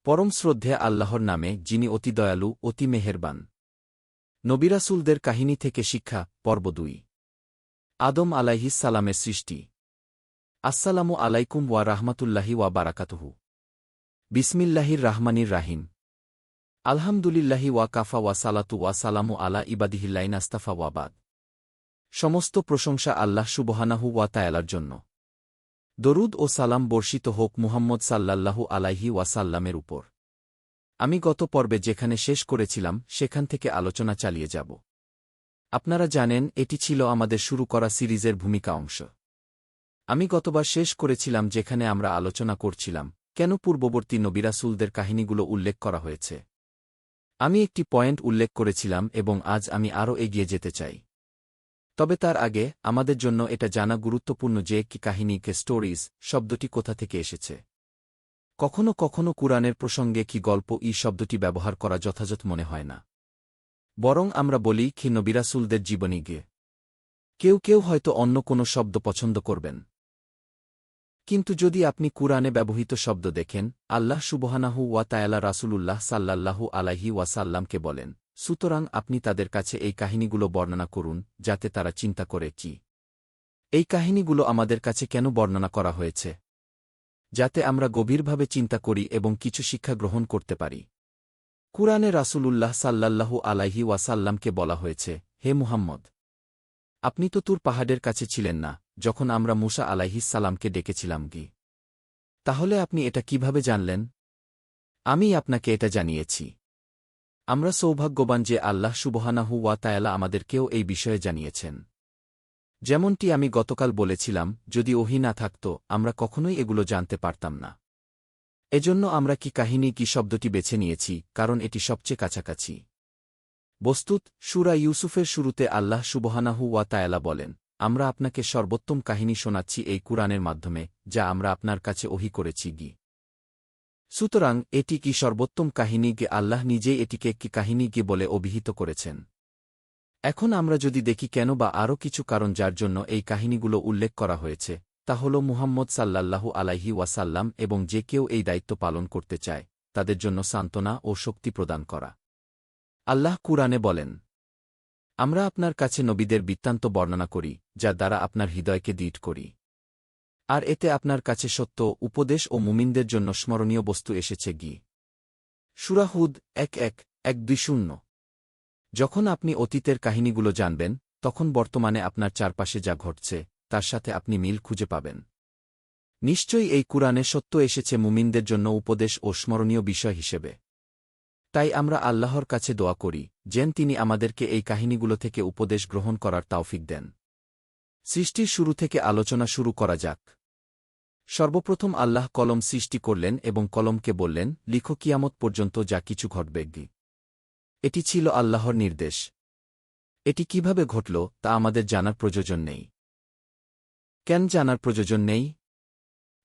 পরম শ্রদ্ধে আল্লাহর নামে, যিনি অতি দয়ালু, অতি মেহেরবান। নবিরাসুলদের কাহিনী থেকে শিক্ষা, পর্ব ২। আদম আলাইহিস সালামের সৃষ্টি। আসসালামু আলাইকুম ওয়া রাহমাতুল্লাহি ওয়া বারাকাতুহু। বিসমিল্লাহির রাহমানির রাহিম। আলহামদুলিল্লাহি ওয়া কাফা ওয়া সালাতু ওয়া সালামু আলা ইবাদিহিল্লাযিনা আস্তাফা ওয়া বাদ। সমস্ত প্রশংসা আল্লাহ সুবহানাহু ওয়া তাআলার জন্য। দরুদ ও সালাম বর্ষিত হোক মুহাম্মদ সাল্লাল্লাহু আলাইহি ওয়াসাল্লামের উপর। আমি গত পর্বে যেখানে শেষ করেছিলাম সেখান থেকে আলোচনা চালিয়ে যাব। আপনারা জানেন এটি ছিল আমাদের শুরু করা সিরিজের ভূমিকা অংশ। আমি গতবার শেষ করেছিলাম যেখানে আমরা আলোচনা করছিলাম কেন পূর্ববর্তী নবিরাসুলদের কাহিনীগুলো উল্লেখ করা হয়েছে। আমি একটি পয়েন্ট উল্লেখ করেছিলাম এবং আজ আমি আরও এগিয়ে যেতে চাই। তবে তার আগে আমাদের জন্য এটা জানা গুরুত্বপূর্ণ যে কি কাহিনীকে স্টোরিজ শব্দটি কোথা থেকে এসেছে। কখনো কখনো কুরআনের প্রসঙ্গে কি গল্প শব্দটি ব্যবহার করা যথাযথ মনে হয় না। বরং আমরা বলি কি নবিরাসুলদের জীবনী গিয়ে। কেউ কেউ হয়তো অন্য কোনো শব্দ পছন্দ করবেন। কিন্তু যদি আপনি কুরআনে ব্যবহৃত শব্দ দেখেন, আল্লাহ সুবহানাহু ওয়া তাআলা রাসূলুল্লাহ সাল্লাল্লাহু আলাইহি ওয়াসাল্লামকে বলেন, সুতরাং আপনি তাদের কাছে এই কাহিনীগুলো বর্ণনা করুন যাতে তারা চিন্তা করে কি এই কাহিনীগুলো আমাদের কাছে কেন বর্ণনা করা হয়েছে, যাতে আমরা গভীরভাবে চিন্তা করি এবং কিছু শিক্ষা গ্রহণ করতে পারি। কুরআনে রাসূলুল্লাহ সাল্লাল্লাহু আলাইহি ওয়াসাল্লামকে বলা হয়েছে, হে মুহাম্মদ, আপনি তো তুর পাহাড়ের কাছে ছিলেন না যখন আমরা মূসা আলাইহিস সালামকে ডেকেছিলাম গি। তাহলে আপনি এটা কিভাবে জানলেন? আমি আপনাকে এটা জানিয়েছি। আমরা সৌভাগ্যবান যে আল্লাহ সুবহানাহু ওয়া তাআলা আমাদেরকেও এই বিষয়ে জানিয়েছেন। যেমনটি আমি গতকাল বলেছিলাম, যদি ওহী না থাকত আমরা কখনোই এগুলো জানতে পারতাম না। এজন্য আমরা কি কাহিনী কি শব্দটি বেছে নিয়েছি, কারণ এটি সবচেয়ে কাছাকাছি। বস্তুত সূরা ইউসুফের শুরুতে আল্লাহ সুবহানাহু ওয়া তাআলা বলেন, আমরা আপনাকে সর্বোত্তম কাহিনী শোনাচ্ছি এই কুরআনের মাধ্যমে যা আমরা আপনার কাছে ওহী করেছি গি। সুতরাং এটি কি সর্বোত্তম কাহিনী গে, আল্লাহ নিজেই এটিকে একটি কাহিনী গে বলে অভিহিত করেছেন। এখন আমরা যদি দেখি কেন বা আরও কিছু কারণ যার জন্য এই কাহিনীগুলো উল্লেখ করা হয়েছে, তা হল মুহাম্মদ সাল্লাল্লাহু আলাইহি ওয়াসাল্লাম এবং যে কেউ এই দায়িত্ব পালন করতে চায় তাদের জন্য সান্ত্বনা ও শক্তি প্রদান করা। আল্লাহ কুরআনে বলেন, আমরা আপনার কাছে নবীদের বৃত্তান্ত বর্ণনা করি যা দ্বারা আপনার হৃদয়কে দৃঢ় করি। আর এতে আপনার কাছে সত্য, উপদেশ ও মুমিনদের জন্য স্মরণীয় বস্তু এসেছে গি। সূরা হুদ ১:১-১-২-০। যখন আপনি অতীতের কাহিনীগুলো জানবেন, তখন বর্তমানে আপনার চারপাশে যা ঘটছে তার সাথে আপনি মিল খুঁজে পাবেন। নিশ্চয়ই এই কুরআনে সত্য এসেছে মুমিনদের জন্য উপদেশ ও স্মরণীয় বিষয় হিসেবে। তাই আমরা আল্লাহর কাছে দোয়া করি যেন তিনি আমাদেরকে এই কাহিনীগুলো থেকে উপদেশ গ্রহণ করার তাওফিক দেন। সৃষ্টির শুরু থেকে আলোচনা শুরু করা যাক। সর্বপ্রথম আল্লাহ কলম সৃষ্টি করলেন এবং কলমকে বললেন, লিখো কিয়ামত পর্যন্ত যা কিছু ঘটবে গি। এটি ছিল আল্লাহর নির্দেশ। এটি কিভাবে ঘটল তা আমাদের জানার প্রয়োজন নেই। কেন জানার প্রয়োজন নেই?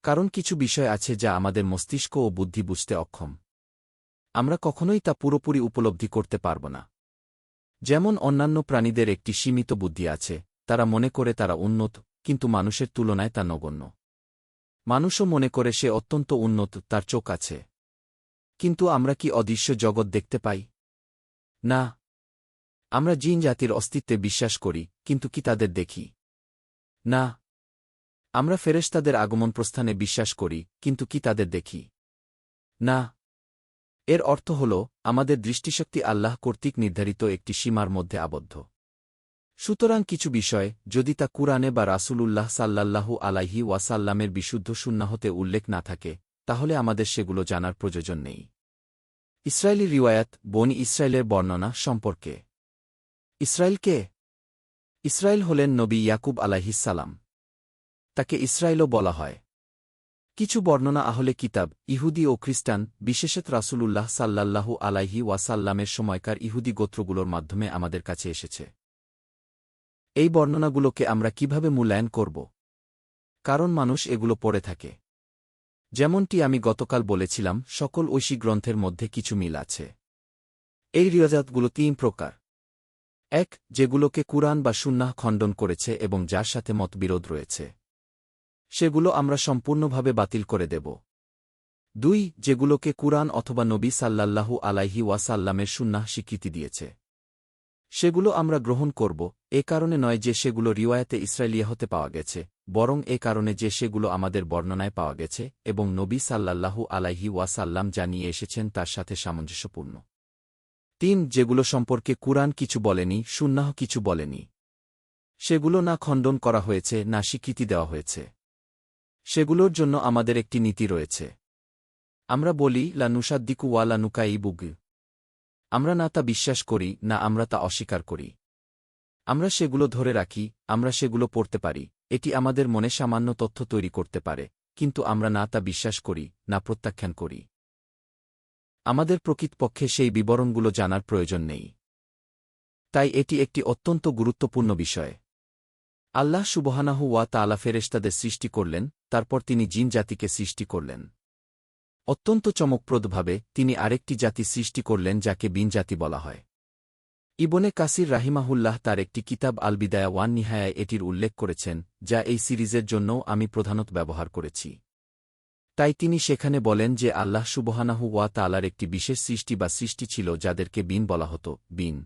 কারণ কিছু বিষয় আছে যা আমাদের মস্তিষ্ক ও বুদ্ধি বুঝতে অক্ষম। আমরা কখনোই তা পুরোপুরি উপলব্ধি করতে পারব না। যেমন অন্যান্য প্রাণীদের একটি সীমিত বুদ্ধি আছে, তারা মনে করে তারা উন্নত, কিন্তু মানুষের তুলনায় তা নগণ্য। মানুষও মনে করে সে অত্যন্ত উন্নত, তার চোখ আছে। কিন্তু আমরা কি অদৃশ্য জগৎ দেখতে পাই? না। আমরা জিন জাতির অস্তিত্বে বিশ্বাস করি, কিন্তু কি তাদের দেখি? না। আমরা ফেরেশতাদের আগমন প্রস্থানে বিশ্বাস করি, কিন্তু কি তাদের দেখি? না। এর অর্থ হল আমাদের দৃষ্টিশক্তি আল্লাহ কর্তৃক নির্ধারিত একটি সীমার মধ্যে আবদ্ধ। সুতরাং কিছু বিষয় যদি তা কুরআনে বা রাসূলুল্লাহ সাল্লাল্লাহু আলাইহি ওয়াসাল্লামের বিশুদ্ধ সুন্নাহতে উল্লেখ না থাকে, তাহলে আমাদের সেগুলো জানার প্রয়োজন নেই। ইসরায়েলি রিওয়ায়াত, বনী ইসরায়েলের বর্ণনা সম্পর্কে। ইসরায়েল কে? ইসরায়েল হলেন নবী ইয়াকুব আলাইহিস সালাম। তাকে ইসরায়েলও বলা হয়। কিছু বর্ণনা আহলে কিতাব, ইহুদি ও খ্রিস্টান, বিশেষত রাসূলুল্লাহ সাল্লাল্লাহু আলাইহি ওয়াসাল্লামের সময়কার ইহুদি গোত্রগুলোর মাধ্যমে আমাদের কাছে এসেছে। এই বর্ণনাগুলোকে আমরা কিভাবে মূল্যায়ন করব? কারণ মানুষ এগুলো পড়ে থাকে। যেমনটি আমি গতকাল বলেছিলাম, সকল ঐশী গ্রন্থের মধ্যে কিছু মিল আছে। এই রিওয়ায়াতগুলো ৩ প্রকার। ১. যেগুলোকে কুরআন বা সুন্নাহ খণ্ডন করেছে এবং যার সাথে মতবিরোধ রয়েছে, সেগুলো আমরা সম্পূর্ণভাবে বাতিল করে দেব। 2 যেগুলোকে কুরআন অথবা নবী সাল্লাল্লাহু আলাইহি ওয়াসাল্লামের সুন্নাহ স্বীকৃতি দিয়েছে সেগুলো আমরা গ্রহণ করব, এ কারণে নয় যে সেগুলো রিওয়ায়াতে ইসরাইলিয়া হতে পাওয়া গেছে, বরং এ কারণে যে সেগুলো আমাদের বর্ণনায় পাওয়া গেছে এবং নবী সাল্লাল্লাহু আলাইহি ওয়াসাল্লাম জানিয়ে এসেছেন তার সাথে সামঞ্জস্যপূর্ণ। 3 যেগুলো সম্পর্কে কুরআন কিছু বলেনি, সুন্নাহ কিছু বলেনি, সেগুলো না খণ্ডন করা হয়েছে না স্বীকৃতি দেওয়া হয়েছে, সেগুলোর জন্য আমাদের একটি নীতি রয়েছে। আমরা বলি লা নুসাদ্দিকু ওয়া লা নুকাইবুগ, আমরা না তা বিশ্বাস করি না আমরা তা অস্বীকার করি। আমরা সেগুলো ধরে রাখি, আমরা সেগুলো পড়তে পারি, এটি আমাদের মনে সামান্য তথ্য তৈরি করতে পারে, কিন্তু আমরা না তা বিশ্বাস করি না প্রত্যাখ্যান করি। আমাদের প্রকৃতপক্ষে সেই বিবরণগুলো জানার প্রয়োজন নেই। তাই এটি একটি অত্যন্ত গুরুত্বপূর্ণ বিষয়। আল্লাহ সুবহানাহু ওয়া তাআলা ফেরেশতাদের সৃষ্টি করলেন, তারপর তিনি জিন জাতিকে সৃষ্টি করলেন। অত্যন্ত চমকপ্রদভাবে তিনি আরেকটি জাতি সৃষ্টি করলেন যাকে বিন জাতি বলা হয়। ইবনে কাসির রাহিমাহুল্লাহ তার একটি কিতাব আল বিদায়া ওয়ান নিহায়ায় এটির উল্লেখ করেছেন, যা এই সিরিজের জন্যও আমি প্রধানত ব্যবহার করেছি। তাই তিনি সেখানে বলেন যে আল্লাহ সুবহানাহু ওয়া তাআলার একটি বিশেষ সৃষ্টি বা সৃষ্টি ছিল যাদেরকে বিন বলা হতো, বিন।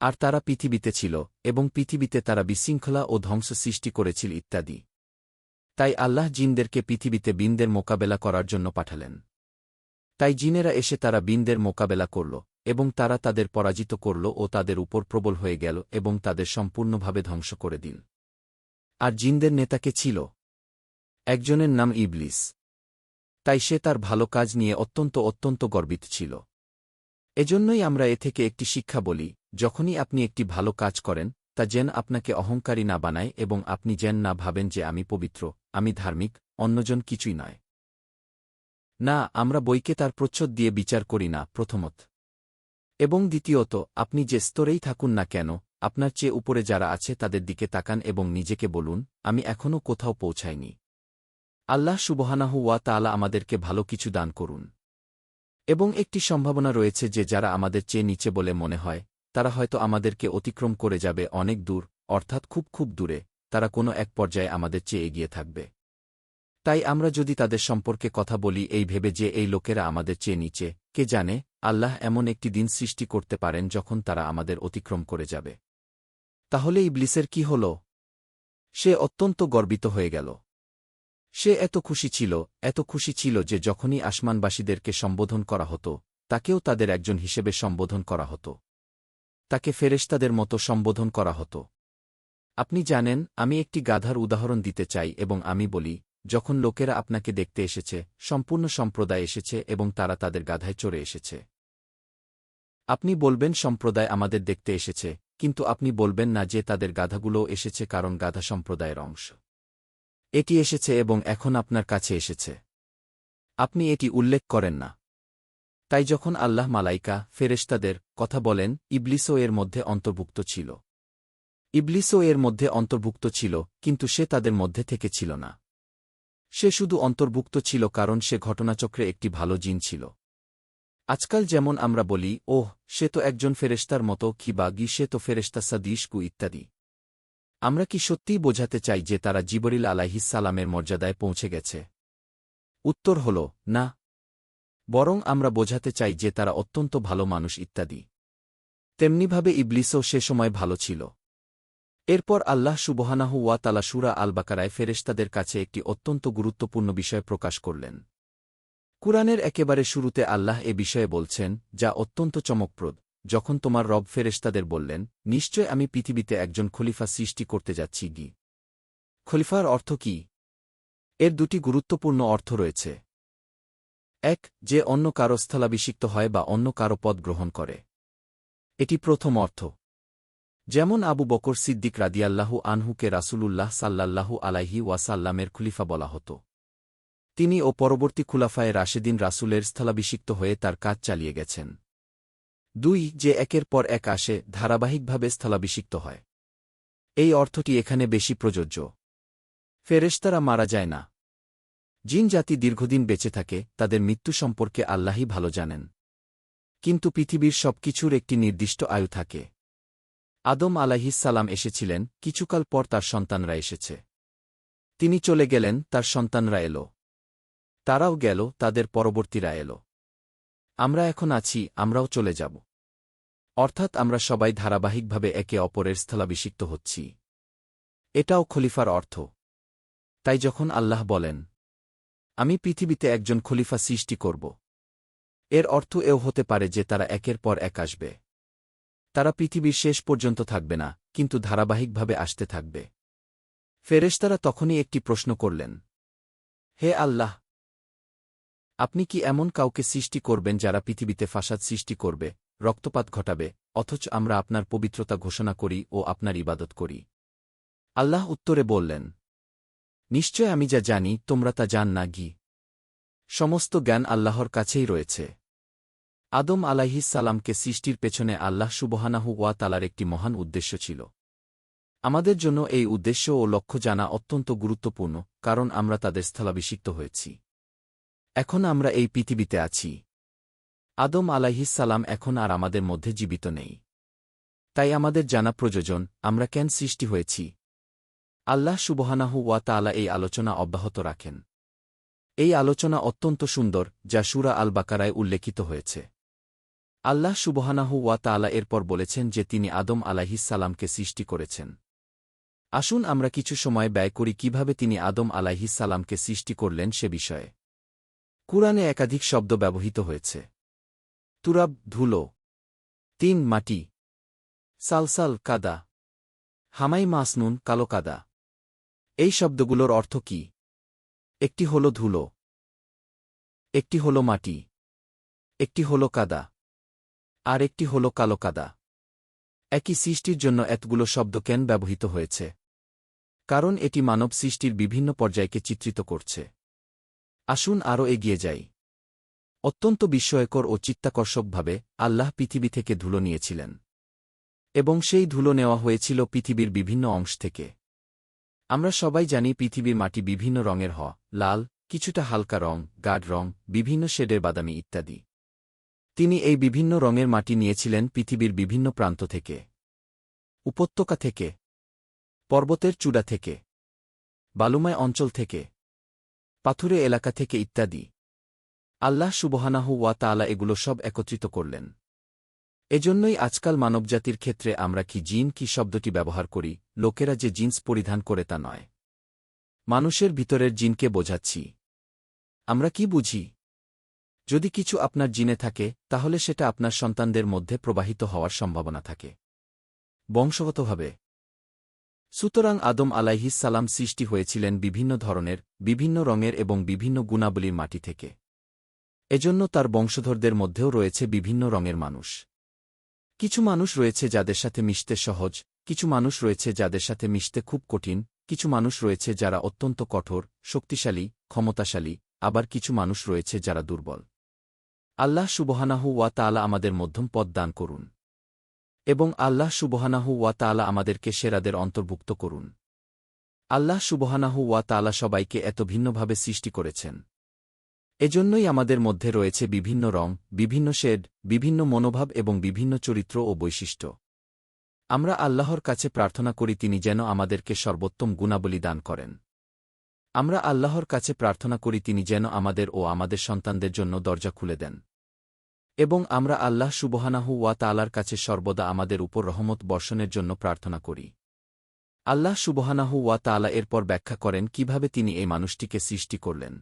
আর তারা পৃথিবীতে ছিল, এবং পৃথিবীতে তারা বিশৃঙ্খলা ও ধ্বংস সৃষ্টি করেছিল ইত্যাদি। তাই আল্লাহ জিনদেরকে পৃথিবীতে বিনদের মোকাবেলা করার জন্য পাঠালেন। তাই জিনেরা এসে তারা বিনদের মোকাবেলা করল, এবং তারা তাদের পরাজিত করল ও তাদের উপর প্রবল হয়ে গেল এবং তাদের সম্পূর্ণভাবে ধ্বংস করে দিল। আর জিনদের নেতাকে ছিল একজনের নাম ইবলিস। তাই সে তার ভালো কাজ নিয়ে অত্যন্ত গর্বিত ছিল। এজন্যই আমরা এ থেকে একটি শিক্ষা বলি, যখনই আপনি একটি ভালো কাজ করেন তা যেন আপনাকে অহংকারী না বানায় এবং আপনি যেন না ভাবেন যে আমি পবিত্র, আমি ধার্মিক, অন্যজন কিছুই নয়। না, আমরা বইকে তার প্রচ্ছদ দিয়ে বিচার করি না প্রথমত। এবং দ্বিতীয়ত, আপনি যে স্তরেই থাকুন না কেন, আপনার চেয়ে উপরে যারা আছে তাদের দিকে তাকান এবং নিজেকে বলুন, আমি এখনও কোথাও পৌঁছাইনি। আল্লাহ সুবহানাহু ওয়া তাআলা আমাদেরকে ভালো কিছু দান করুন। এবং একটি সম্ভাবনা রয়েছে যে যারা আমাদের চেয়ে নিচে বলে মনে হয়, তারা হয়তো আমাদেরকে অতিক্রম করে যাবে অনেক দূর, অর্থাৎ খুব দূরে, তারা কোনো এক পর্যায়ে আমাদের চেয়ে এগিয়ে থাকবে। তাই আমরা যদি তাদের সম্পর্কে কথা বলি এই ভেবে যে এই লোকেরা আমাদের চেয়ে নিচে, কে জানে, আল্লাহ এমন একটি দিন সৃষ্টি করতে পারেন যখন তারা আমাদের অতিক্রম করে যাবে। তাহলে ইবলিসের কি হল? সে অত্যন্ত গর্বিত হয়ে গেল। সে এত খুশি ছিল যে যখনই আসমানবাসীদেরকে সম্বোধন করা হতো, তাকেও তাদের একজন হিসেবে সম্বোধন করা হতো। তাকে ফেরেশতাদের মতো সম্বোধন করা হতো। আপনি জানেন, আমি একটি গাধার উদাহরণ দিতে চাই এবং আমি বলি, যখন লোকেরা আপনাকে দেখতে এসেছে, সম্পূর্ণ সম্প্রদায় এসেছে এবং তারা তাদের গাধায় চড়ে এসেছে। আপনি বলবেন সম্প্রদায় আমাদের দেখতে এসেছে, কিন্তু আপনি বলবেন না যে তাদের গাধাগুলোও এসেছে কারণ গাধা সম্প্রদায়ের অংশ। এটি এসেছে এবং এখন আপনার কাছে এসেছে। আপনি এটি উল্লেখ করেন না। তাই যখন আল্লাহ মালাইকা, ফেরেশতাদের কথা বলেন, ইবলিসও এর মধ্যে অন্তর্ভুক্ত ছিল। ইবলিসও এর মধ্যে অন্তর্ভুক্ত ছিল, কিন্তু সে তাদের মধ্যে থেকে ছিল না। সে শুধু অন্তর্ভুক্ত ছিল কারণ সে ঘটনাচক্রে একটি ভালো জিন ছিল। আজকাল যেমন আমরা বলি, ওহ, সে তো একজন ফেরেশতার মতো, কি সে তো ফেরেশতা সাদিশকু ইত্যাদি। আমরা কি সত্যিই বোঝাতে চাই যে তারা জিবরিল আলাইহিস সালামের মর্যাদায় পৌঁছে গেছে? উত্তর হল না। বরং আমরা বোঝাতে চাই যে তারা অত্যন্ত ভালো মানুষ ইত্যাদি। তেমনিভাবে ইবলিসও সে সময় ভালো ছিল। এরপর আল্লাহ সুবহানাহু ওয়া তাআলা সূরা আল বাকারায় ফেরেশতাদের কাছে একটি অত্যন্ত গুরুত্বপূর্ণ বিষয় প্রকাশ করলেন। কুরআনের একেবারে শুরুতে আল্লাহ এ বিষয়ে বলছেন, যা অত্যন্ত চমকপ্রদ, যখন তোমার রব ফেরেশতাদের বললেন, নিশ্চয় আমি পৃথিবীতে একজন খলিফা সৃষ্টি করতে যাচ্ছি। খলিফার অর্থ কি? এর দুটি গুরুত্বপূর্ণ অর্থ রয়েছে। 1. যে অন্য কারো স্থলাভিষিক্ত হয় বা অন্য কারো পদ গ্রহণ করে। এটি প্রথম অর্থ। যেমন আবু বকর সিদ্দিক রাদিয়াল্লাহু আনহুকে রাসূলুল্লাহ সাল্লাল্লাহু আলাইহি ওয়াসাল্লামের খলিফা বলা হতো। তিনি ও পরবর্তী খুলাফায়ে রাশেদিন রাসূলের স্থলাভিষিক্ত হয়ে তার কাজ চালিয়ে গেছেন। 2. যে একের পর এক আসে, ধারাবাহিকভাবে স্থলাভিষিক্ত হয়। এই অর্থটি এখানে বেশি প্রযোজ্য। ফেরেশতারা মারা যায় না। জিন জাতি দীর্ঘদিন বেঁচে থাকে, তাদের মৃত্যু সম্পর্কে আল্লাহই ভালো জানেন। কিন্তু পৃথিবীর সবকিছুর একটি নির্দিষ্ট আয়ু থাকে। আদম আলাইহিস সালাম এসেছিলেন, কিছুকাল পর তার সন্তানরা এসেছে। তিনি চলে গেলেন, তার সন্তানরা এল। তারাও গেল, তাদের পরবর্তীরা এল। আমরা এখন আছি, আমরাও চলে যাব। অর্থাৎ আমরা সবাই ধারাবাহিকভাবে একে অপরের স্থলাভিষিক্ত হচ্ছি। এটাও খলিফার অর্থ। তাই যখন আল্লাহ বলেন, আমি পৃথিবীতে একজন খলিফা সৃষ্টি করব, এর অর্থ এও হতে পারে যে তারা একের পর এক আসবে। তারা পৃথিবীর শেষ পর্যন্ত থাকবে না, কিন্তু ধারাবাহিকভাবে আসতে থাকবে। ফেরেশতারা তখনই একটি প্রশ্ন করলেন, হে আল্লাহ, আপনি কি এমন কাউকে সৃষ্টি করবেন যারা পৃথিবীতে ফাসাদ সৃষ্টি করবে, রক্তপাত ঘটাবে, অথচ আমরা আপনার পবিত্রতা ঘোষণা করি ও আপনার ইবাদত করি? আল্লাহ উত্তরে বললেন, নিশ্চয় আমি যা জানি তোমরা তা জান না। সমস্ত জ্ঞান আল্লাহর কাছেই রয়েছে। আদম আলাইহিস সালামকে সৃষ্টির পেছনে আল্লাহ সুবহানাহু ওয়া তাআলার একটি মহান উদ্দেশ্য ছিল। আমাদের জন্য এই উদ্দেশ্য ও লক্ষ্য জানা অত্যন্ত গুরুত্বপূর্ণ, কারণ আমরা তাদের স্থলাভিষিক্ত হয়েছি। এখন আমরা এই পৃথিবীতে আছি। আদম আলাইহিস সালাম এখন আর আমাদের মধ্যে জীবিত নেই। তাই আমাদের জানা প্রয়োজন, আমরা কেন সৃষ্টি হয়েছি। আল্লাহ সুবহানাহু ওয়া তাআলা এই আলোচনা অব্যাহত রাখেন। এই আলোচনা অত্যন্ত সুন্দর, যা সূরা আল বাকারায় উল্লেখিত হয়েছে। আল্লাহ সুবহানাহু ওয়া তাআলা এরপর বলেছেন যে তিনি আদম আলাইহিস সালামকে সৃষ্টি করেছেন। আসুন আমরা কিছু সময় ব্যয় করি কিভাবে তিনি আদম আলাইহিস সালামকে সৃষ্টি করলেন সে বিষয়ে। কুরআনে একাধিক শব্দ ব্যবহৃত হয়েছে। তুরাব ধুলো, তিন মাটি, সালসাল কাদা, হামাই মাসনুন কালো কাদা। এই শব্দগুলোর অর্থ কি? একটি হল ধুলো, একটি হল মাটি, একটি হল কাদা, আর একটি হল কালো কাদা। একই সৃষ্টির জন্য এতগুলো শব্দ কেন ব্যবহৃত হয়েছে? কারণ এটি মানব সৃষ্টির বিভিন্ন পর্যায়কে চিত্রিত করছে। আসুন আরও এগিয়ে যাই। অত্যন্ত বিস্ময়কর ও চিত্তাকর্ষকভাবে আল্লাহ পৃথিবী থেকে ধুলো নিয়েছিলেন, এবং সেই ধুলো নেওয়া হয়েছিল পৃথিবীর বিভিন্ন অংশ থেকে। আমরা সবাই জানি পৃথিবীর মাটি বিভিন্ন রঙের হয়, লাল, কিছুটা হালকা রং, গাঢ় রং, বিভিন্ন শেডের বাদামি ইত্যাদি। তিনি এই বিভিন্ন রঙের মাটি নিয়েছিলেন পৃথিবীর বিভিন্ন প্রান্ত থেকে, উপত্যকা থেকে, পর্বতের চূড়া থেকে, বালুময় অঞ্চল থেকে, পাথুরে এলাকা থেকে ইত্যাদি। আল্লাহ সুবহানাহু ওয়া তাআলা এগুলো সব একত্রিত করলেন। এজন্যই আজকাল মানবজাতির ক্ষেত্রে আমরা কি শব্দটি ব্যবহার করি, লোকেরা যে জিন্স পরিধান করে তা নয়। মানুষের ভিতরের জিনকে বোঝাচ্ছি। আমরা কি বুঝি? যদি কিছু আপনার জিনে থাকে, তাহলে সেটা আপনার সন্তানদের মধ্যে প্রবাহিত হওয়ার সম্ভাবনা থাকে, বংশগতভাবে। সুতরাং আদম আলাইহিস সালাম সৃষ্টি হয়েছিলেন বিভিন্ন ধরনের, বিভিন্ন রঙের এবং বিভিন্ন গুণাবলীর মাটি থেকে। এজন্য তার বংশধরদের মধ্যেও রয়েছে বিভিন্ন রঙের মানুষ। কিছু মানুষ রয়েছে যাদের সাথে মিশতে সহজ, কিছু মানুষ রয়েছে যাদের সাথে মিশতে খুব কঠিন, কিছু মানুষ রয়েছে যারা অত্যন্ত কঠোর, শক্তিশালী, ক্ষমতাশালী, আবার কিছু মানুষ রয়েছে যারা দুর্বল। আল্লাহ সুবহানাহু ওয়া তাআলা আমাদের মধ্যম পথ দান করুন, এবং আল্লাহ সুবহানাহু ওয়া তাআলা আমাদেরকে সেরাদের অন্তর্ভুক্ত করুন। আল্লাহ সুবহানাহু ওয়া তাআলা সবাইকে এত ভিন্নভাবে সৃষ্টি করেছেন। এজন্যই আমাদের মধ্যে রয়েছে বিভিন্ন রং, বিভিন্ন শেড, বিভিন্ন মনোভাব এবং বিভিন্ন চরিত্র ও বৈশিষ্ট্য। আমরা আল্লাহর কাছে প্রার্থনা করি তিনি যেন আমাদেরকে সর্বোত্তম গুণাবলী দান করেন। আমরা আল্লাহর কাছে প্রার্থনা করি তিনি যেন আমাদের ও আমাদের সন্তানদের জন্য দরজা খুলে দেন। এবং আমরা আল্লাহ সুবহানাহু ওয়া তাআলার কাছে সর্বদা আমাদের উপর রহমত বর্ষণের জন্য প্রার্থনা করি। আল্লাহ সুবহানাহু ওয়া তাআলা এরপর ব্যাখ্যা করেন কিভাবে তিনি এই মানুষটিকে সৃষ্টি করলেন।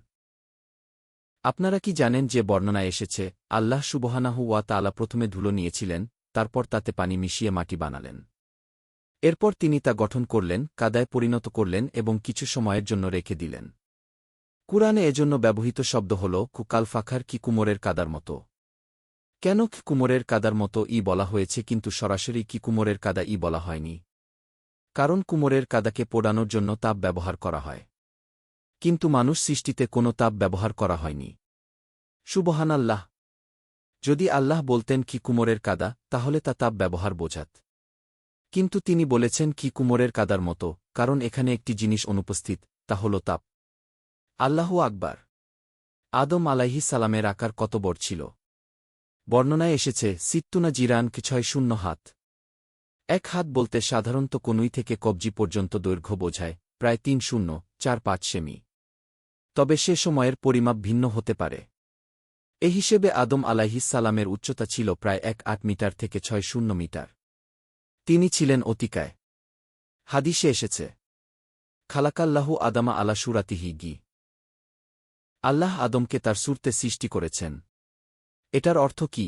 আপনারা কি জানেন যে বর্ণনায় এসেছে, আল্লাহ সুবহানাহু ওয়া তাআলা প্রথমে ধুলো নিয়েছিলেন, তারপর তাতে পানি মিশিয়ে মাটি বানালেন। এরপর তিনি তা গঠন করলেন, কাদায় পরিণত করলেন এবং কিছু সময়ের জন্য রেখে দিলেন। কুরআনে এজন্য ব্যবহৃত শব্দ হল কুকাল ফাখার কি কুমোরের কাদার মতো। কেন কুমোরের কাদার মতো বলা হয়েছে কিন্তু সরাসরি কি কুমোরের কাদা বলা হয়নি? কারণ কুমোরের কাদাকে পোড়ানোর জন্য তাপ ব্যবহার করা হয়, কিন্তু মানুষ সৃষ্টিতে কোনো তাপ ব্যবহার করা হয়নি। সুবহানাল্লাহ! যদি আল্লাহ বলতেন কি কুমোরের কাদা, তাহলে তা তাপ ব্যবহার বোঝাত। কিন্তু তিনি বলেছেন কি কুমোরের কাদার মতো, কারণ এখানে একটি জিনিস অনুপস্থিত, তা হল তাপ। আল্লাহু আকবার! আদম আলাইহিস সালামের আকার কত বড় ছিল? বর্ণনায় এসেছে সিত্তুনা জিরান 60 হাত। এক হাত বলতে সাধারণত কনুই থেকে কবজি পর্যন্ত দৈর্ঘ্য বোঝায়, প্রায় 3045 সেমি। তবে সে সময়ের পরিমাপ ভিন্ন হতে পারে। এ হিসেবে আদম আলাইহিসসালামের উচ্চতা ছিল প্রায় ১.৮ মিটার থেকে ৬.০ মিটার। তিনি ছিলেন অতিকায়। হাদিসে এসেছে, খালাকাল্লাহু আদামা আলা সুরাতিহি গি। আল্লাহ আদমকে তার সুরতে সৃষ্টি করেছেন। এটার অর্থ কি?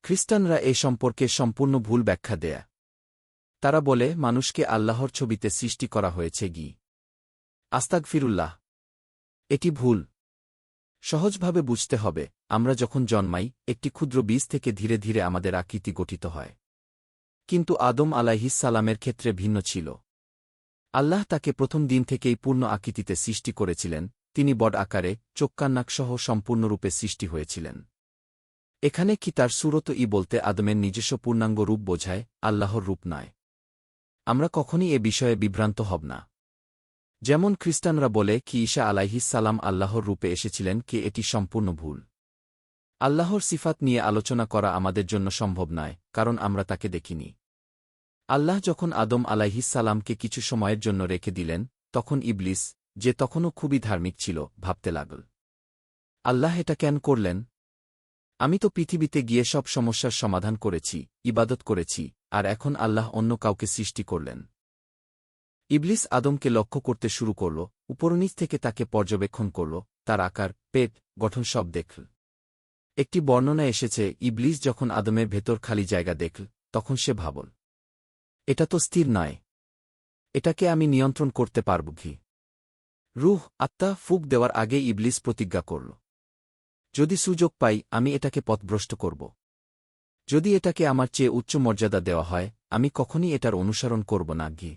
খ্রিস্টানরা এ সম্পর্কে সম্পূর্ণ ভুল ব্যাখ্যা দেয়। তারা বলে মানুষকে আল্লাহর ছবিতে সৃষ্টি করা হয়েছে গি। আস্তাগফিরুল্লাহ। এটি ভুল। সহজভাবে বুঝতে হবে, আমরা যখন জন্মাই একটি ক্ষুদ্র বীজ থেকে ধীরে ধীরে আমাদের আকৃতি গঠিত হয়। কিন্তু আদম আলাইহিসসালামের ক্ষেত্রে ভিন্ন ছিল। আল্লাহ তাকে প্রথম দিন থেকেই পূর্ণ আকৃতিতে সৃষ্টি করেছিলেন, তিনি বড আকারে, চোখকান্নাকসহ সম্পূর্ণরূপে সৃষ্টি হয়েছিলেন। এখানে কি তার সুরত-ই বলতে আদমের নিজস্ব পূর্ণাঙ্গ রূপ বোঝায়, আল্লাহর রূপ নয়। আমরা কখনই এ বিষয়ে বিভ্রান্ত হব না। যেমন খ্রিস্টানরা বলে কি ঈসা আলাইহিসসালাম আল্লাহর রূপে এসেছিলেন, কি এটি সম্পূর্ণ ভুল। আল্লাহর সিফাত নিয়ে আলোচনা করা আমাদের জন্য সম্ভব নয়, কারণ আমরা তাকে দেখিনি। আল্লাহ যখন আদম আলাইহিসসালামকে কিছু সময়ের জন্য রেখে দিলেন, তখন ইবলিস, যে তখনও খুবই ধার্মিক ছিল, ভাবতে লাগল, আল্লাহ এটা কেন করলেন? আমি তো পৃথিবীতে গিয়ে সব সমস্যার সমাধান করেছি, ইবাদত করেছি, আর এখন আল্লাহ অন্য কাউকে সৃষ্টি করলেন। ইবলিস আদমকে লক্ষ্য করতে শুরু করল, উপরনিচ থেকে তাকে পর্যবেক্ষণ করল, তার আকার, পেট, গঠন সব দেখল। একটি বর্ণনা এসেছে, ইবলিস যখন আদমের ভেতর খালি জায়গা দেখল, তখন সে ভাবল, এটা তো স্থির নয়। এটাকে আমি নিয়ন্ত্রণ করতে পারব কি? রূহ, আত্মা ফুঁক দেওয়ার আগে ইবলিস প্রতিজ্ঞা করল, যদি সুযোগ পাই আমি এটাকে পথভ্রষ্ট করব। যদি এটাকে আমার চেয়ে উচ্চ মর্যাদা দেওয়া হয়, আমি কখনই এটার অনুসরণ করব না গি।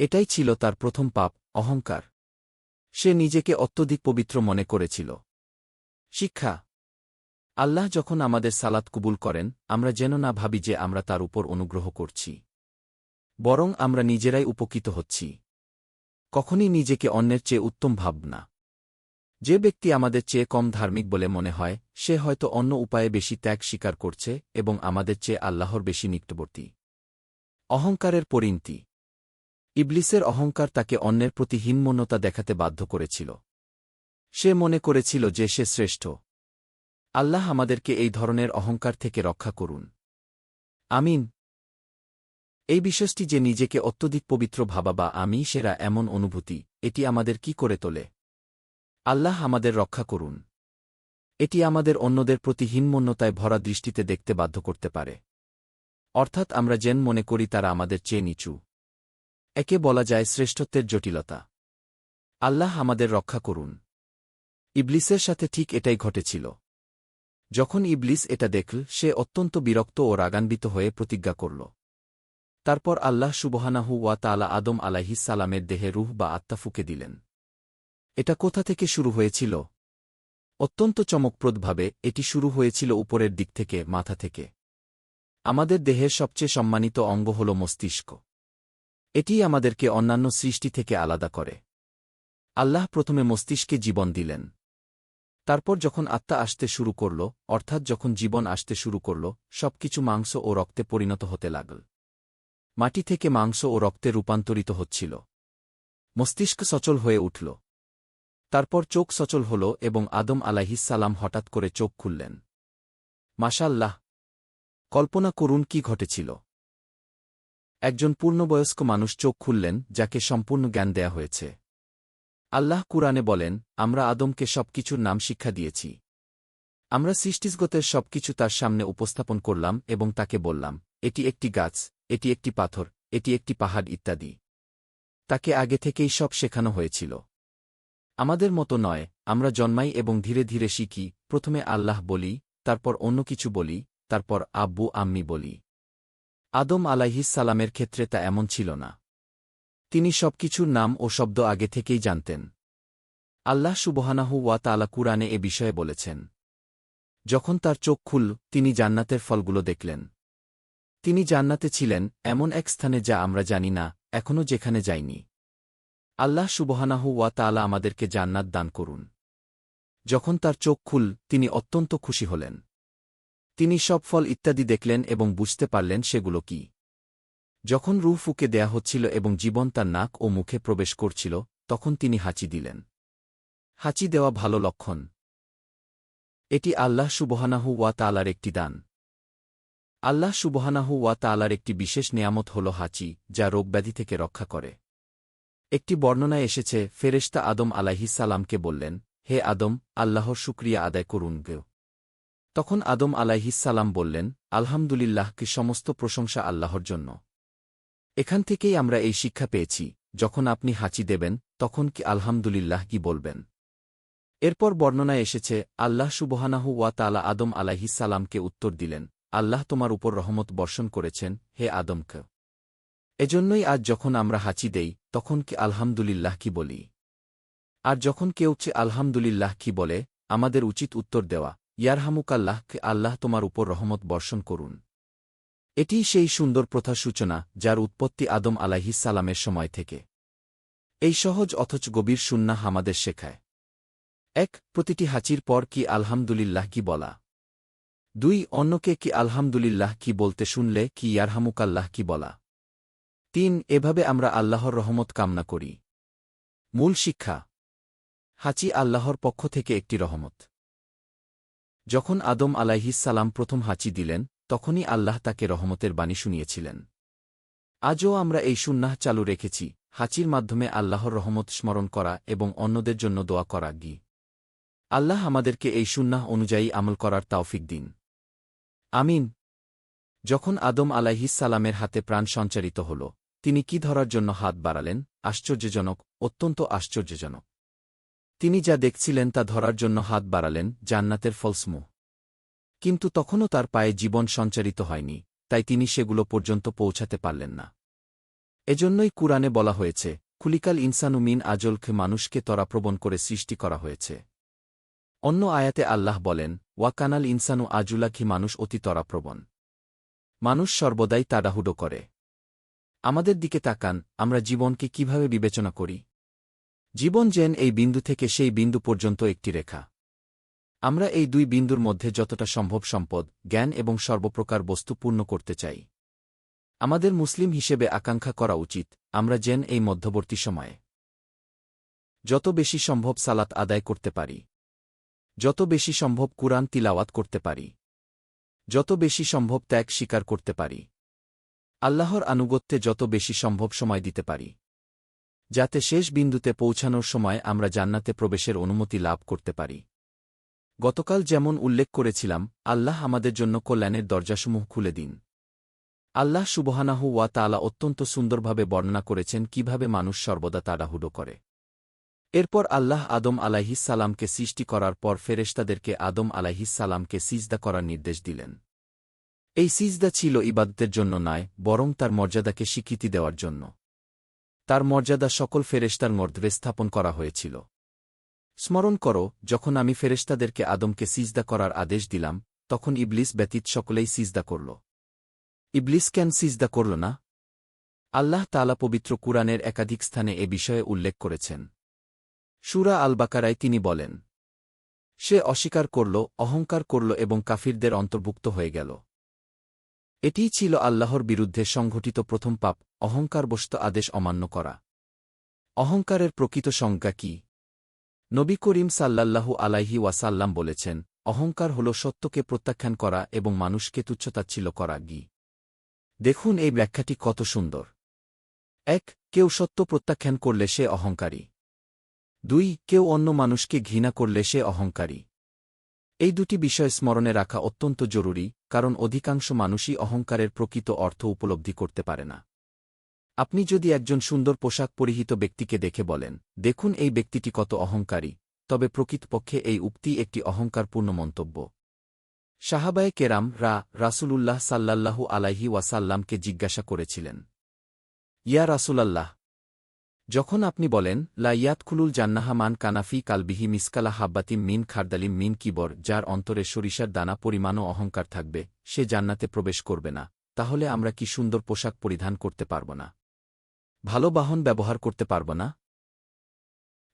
এটাই ছিল তার প্রথম পাপ, অহংকার। সে নিজেকে অত্যধিক পবিত্র মনে করেছিল। শিক্ষা: আল্লাহ যখন আমাদের সালাত কবুল করেন, আমরা যেন না ভাবি যে আমরা তার উপর অনুগ্রহ করছি, বরং আমরা নিজেরাই উপকৃত হচ্ছি। কখনই নিজেকে অন্যের চেয়ে উত্তম ভাব না। যে ব্যক্তি আমাদের চেয়ে কম ধার্মিক বলে মনে হয়, সে হয়তো অন্য উপায়ে বেশি ত্যাগ স্বীকার করছে এবং আমাদের চেয়ে আল্লাহর বেশি নিকটবর্তী। অহংকারের পরিণতি: ইবলিসের অহংকার তাকে অন্যের প্রতি হীনমন্যতা দেখাতে বাধ্য করেছিল। সে মনে করেছিল যে সে শ্রেষ্ঠ। আল্লাহ আমাদেরকে এই ধরনের অহংকার থেকে রক্ষা করুন। আমিন। এই বিশ্বাসটি যে নিজেকে অত্যধিক পবিত্র ভাবা বা আমি সেরা এমন অনুভূতি, এটি আমাদের কি করে তোলে? আল্লাহ আমাদের রক্ষা করুন। এটি আমাদের অন্যদের প্রতি হীনমন্যতায় ভরা দৃষ্টিতে দেখতে বাধ্য করতে পারে। অর্থাৎ আমরা যেন মনে করি তারা আমাদের চেয়ে নিচু। একে বলা যায় শ্রেষ্ঠত্বের জটিলতা। আল্লাহ আমাদের রক্ষা করুন। ইবলিসের সাথে ঠিক এটাই ঘটেছিল। যখন ইবলিস এটা দেখল, সে অত্যন্ত বিরক্ত ও রাগান্বিত হয়ে প্রতিজ্ঞা করল। তারপর আল্লাহ সুবহানাহু ওয়া তাআলা আদম আলাইহিসসালামের দেহে রূহ বা আত্মা ফুঁকে দিলেন। এটা কোথা থেকে শুরু হয়েছিল? অত্যন্ত চমকপ্রদভাবে এটি শুরু হয়েছিল উপরের দিক থেকে, মাথা থেকে। আমাদের দেহের সবচেয়ে সম্মানিত অঙ্গ হল মস্তিষ্ক। এটিই আমাদেরকে অন্যান্য সৃষ্টি থেকে আলাদা করে। আল্লাহ প্রথমে মস্তিষ্কে জীবন দিলেন। তারপর যখন আত্মা আসতে শুরু করল, অর্থাৎ যখন জীবন আসতে শুরু করল, সবকিছু মাংস ও রক্তে পরিণত হতে লাগল। মাটি থেকে মাংস ও রক্তে রূপান্তরিত হচ্ছিল। মস্তিষ্ক সচল হয়ে উঠল। তারপর চোখ সচল হল এবং আদম আলাইহিসসালাম হঠাৎ করে চোখ খুললেন। মাশাআল্লাহ! কল্পনা করুন কি ঘটেছিল। একজন পূর্ণবয়স্ক মানুষ চোখ খুললেন, যাকে সম্পূর্ণ জ্ঞান দেয়া হয়েছে। আল্লাহ কুরআনে বলেন, আমরা আদমকে সবকিছুর নাম শিক্ষা দিয়েছি। আমরা সৃষ্টিজগতের সবকিছু তার সামনে উপস্থাপন করলাম এবং তাকে বললাম, এটি একটি গাছ, এটি একটি পাথর, এটি একটি পাহাড় ইত্যাদি। তাকে আগে থেকেই সব শেখানো হয়েছিল। আমাদের মতো নয়, আমরা জন্মাই এবং ধীরে ধীরে শিখি, প্রথমে আল্লাহ বলি, তারপর অন্য কিছু বলি, তারপর আব্বু আম্মি বলি। আদম আলাইহিসসালামের ক্ষেত্রে তা এমন ছিল না। তিনি সবকিছুর নাম ও শব্দ আগে থেকেই জানতেন। আল্লাহ সুবহানাহু ওয়া তাআলা কুরআনে এ বিষয়ে বলেছেন, যখন তার চোখ খুলল, তিনি জান্নাতের ফলগুলো দেখলেন। তিনি জান্নাতে ছিলেন, এমন এক স্থানে যা আমরা জানি না, এখনও যেখানে যাইনি। আল্লাহ সুবহানাহু ওয়া তাআলা আমাদেরকে জান্নাত দান করুন। যখন তার চোখ খুলল, তিনি অত্যন্ত খুশি হলেন। তিনি সব ফল ইত্যাদি দেখলেন এবং বুঝতে পারলেন সেগুলো কি। যখন রূহ ফুঁকে দেয়া হচ্ছিল এবং জীবন তার নাক ও মুখে প্রবেশ করছিল, তখন তিনি হাঁচি দিলেন। হাঁচি দেওয়া ভালো লক্ষণ। এটি আল্লাহ সুবহানাহু ওয়া তাআলার একটি দান। আল্লাহ সুবহানাহু ওয়া তাআলার একটি বিশেষ নেয়ামত হল হাঁচি, যা রোগব্যাধি থেকে রক্ষা করে। একটি বর্ণনায় এসেছে, ফেরেশতা আদম আলাইহিসসালামকে বললেন, হে আদম, আল্লাহর শুকরিয়া আদায় করুন গে। তখন আদম আলাইহিসসালাম বললেন, আলহামদুলিল্লাহ, কি সমস্ত প্রশংসা আল্লাহর জন্য। এখান থেকেই আমরা এই শিক্ষা পেয়েছি, যখন আপনি হাঁচি দেবেন, তখন কি আলহামদুলিল্লাহ কি বলবেন। এরপর বর্ণনায় এসেছে, আল্লাহ সুবহানাহু ওয়া তাআলা আদম আলাইহিসসালামকে উত্তর দিলেন, আল্লাহ তোমার উপর রহমত বর্ষণ করেছেন, হে আদমকে। এজন্যই আজ যখন আমরা হাঁচি দেই, তখন কি আলহামদুলিল্লাহ কি বলি। আর যখন কেউ আলহামদুলিল্লাহ কি বলে, আমাদের উচিত উত্তর দেওয়া, ইয়ারহামুকাল্লাহ, কে আল্লাহ তোমার উপর রহমত বর্ষণ করুন। এটিই সেই সুন্দর প্রথা সূচনা, যার উৎপত্তি আদম আলাইহিসসালামের সময় থেকে। এই সহজ অথচ গভীর সুন্নাহ আমাদের শেখায়। ১. প্রতিটি হাঁচির পর কি আলহামদুলিল্লাহ কি বলা। ২. অন্যকে কি আলহামদুলিল্লাহ কি বলতে শুনলে কি ইয়ারহামুকাল্লাহ কি বলা। ৩. এভাবে আমরা আল্লাহর রহমত কামনা করি। মূল শিক্ষা। হাঁচি আল্লাহর পক্ষ থেকে একটি রহমত। যখন আদম আলাইহিসসালাম প্রথম হাঁচি দিলেন, তখনই আল্লাহ তাকে রহমতের বাণী শুনিয়েছিলেন। আজও আমরা এই সুন্নাহ চালু রেখেছি, হাঁচির মাধ্যমে আল্লাহর রহমত স্মরণ করা এবং অন্যদের জন্য দোয়া করা। আল্লাহ আমাদেরকে এই সুন্নাহ অনুযায়ী আমল করার তাওফিক দিন। আমিন। যখন আদম আলাইহিসসালামের হাতে প্রাণ সঞ্চারিত হল, তিনি কি ধরার জন্য হাত বাড়ালেন। আশ্চর্যজনক, অত্যন্ত আশ্চর্যজনক। তিনি যা দেখছিলেন তা ধরার জন্য হাত বাড়ালেন, জান্নাতের ফলসমূহ। কিন্তু তখনও তার পায়ে জীবন সঞ্চারিত হয়নি, তাই তিনি সেগুলো পর্যন্ত পৌঁছাতে পারলেন না। এজন্যই কুরআনে বলা হয়েছে, খুলিকাল ইনসানু মিন আজলকে, মানুষকে ত্বরাপ্রবণ করে সৃষ্টি করা হয়েছে। অন্য আয়াতে আল্লাহ বলেন, ওয়াকানাল ইনসানু আজুলাকি, মানুষ অতি ত্বরাপ্রবণ। মানুষ সর্বদাই তাড়াহুড়ো করে। আমাদের দিকে তাকান, আমরা জীবনকে কিভাবে বিবেচনা করি। জীবন যেন এই বিন্দু থেকে সেই বিন্দু পর্যন্ত একটি রেখা। আমরা এই দুই বিন্দুর মধ্যে যতটা সম্ভব সম্পদ, জ্ঞান এবং সর্বপ্রকার বস্তু পূর্ণ করতে চাই। আমাদের মুসলিম হিসেবে আকাঙ্ক্ষা করা উচিত, আমরা যেন এই মধ্যবর্তী সময়ে যত বেশি সম্ভব সালাত আদায় করতে পারি, যত বেশি সম্ভব কুরআন তিলাওয়াত করতে পারি, যত বেশি সম্ভব ত্যাগ স্বীকার করতে পারি, আল্লাহর আনুগত্যে যত বেশি সম্ভব সময় দিতে পারি, যাতে শেষ বিন্দুতে পৌঁছানোর সময় আমরা জান্নাতে প্রবেশের অনুমতি লাভ করতে পারি। গতকাল যেমন উল্লেখ করেছিলাম, আল্লাহ আমাদের জন্য কল্যাণের দরজাসমূহ খুলে দিন। আল্লাহ সুবহানাহু ওয়া তাআলা অত্যন্ত সুন্দরভাবে বর্ণনা করেছেন কিভাবে মানুষ সর্বদা তাড়াহুড়ো করে। এরপর আল্লাহ আদম আলাইহিসসালামকে সৃষ্টি করার পর ফেরেশতাদেরকে আদম আলাইহিসসালামকে সিজদা করার নির্দেশ দিলেন। এই সিজদা ছিল ইবাদতের জন্য নয়, বরং তার মর্যাদাকে স্বীকৃতি দেওয়ার জন্য। তার মর্যাদা সকল ফেরেশতার মধ্যে স্থাপন করা হয়েছিল। স্মরণ করো, যখন আমি ফেরেশতাদেরকে আদমকে সিজদা করার আদেশ দিলাম, তখন ইবলিস ব্যতীত সকলেই সিজদা করল। ইবলিস কেন সিজদা করল না? আল্লাহ তাআলা পবিত্র কুরআনের একাধিক স্থানে এ বিষয়ে উল্লেখ করেছেন। সূরা আল বাকারায় তিনি বলেন, সে অস্বীকার করল, অহংকার করল এবং কাফিরদের অন্তর্ভুক্ত হয়ে গেল। এটিই ছিল আল্লাহর বিরুদ্ধে সংঘটিত প্রথম পাপ, অহংকারবশত আদেশ অমান্য করা। অহংকারের প্রকৃত সংজ্ঞা কি? নবী করিম সাল্লাল্লাহু আলাইহি ওয়াসাল্লাম বলেছেন, অহংকার হল সত্যকে প্রত্যাখ্যান করা এবং মানুষকে তুচ্ছতাচ্ছিল্য করা। দেখুন এই ব্যাখ্যাটি কত সুন্দর। ১. কেউ সত্য প্রত্যাখ্যান করলে সে অহংকারী। ২. কেউ অন্য মানুষকে ঘৃণা করলে সে অহংকারী। এই দুটি বিষয় স্মরণে রাখা অত্যন্ত জরুরি, কারণ অধিকাংশ মানুষই অহংকারের প্রকৃত অর্থ উপলব্ধি করতে পারে না। আপনি যদি একজন সুন্দর পোশাক পরিহিত ব্যক্তিকে দেখে বলেন, দেখুন এই ব্যক্তিটি কত অহংকারী, তবে প্রকৃতপক্ষে এই উক্তি একটি অহংকারপূর্ণ মন্তব্য। সাহাবায়ে কেরাম রাসূলুল্লাহ সাল্লাল্লাহু আলাইহি ওয়াসাল্লামকে জিজ্ঞাসা করেছিলেন, ইয়া রাসূলাল্লাহ, যখন আপনি বলেন লা ইয়াদখুলুল জান্নাহা মান কানাফি কালবিহি মিসকালা হাব্বাতিম মিন খারদালিম মিন কিবর, যার অন্তরে সরিষার দানা পরিমাণও অহংকার থাকবে, সে জান্নাতে প্রবেশ করবে না, তাহলে আমরা কি সুন্দর পোশাক পরিধান করতে পারব না? ভালো বাহন ব্যবহার করতে পারব না?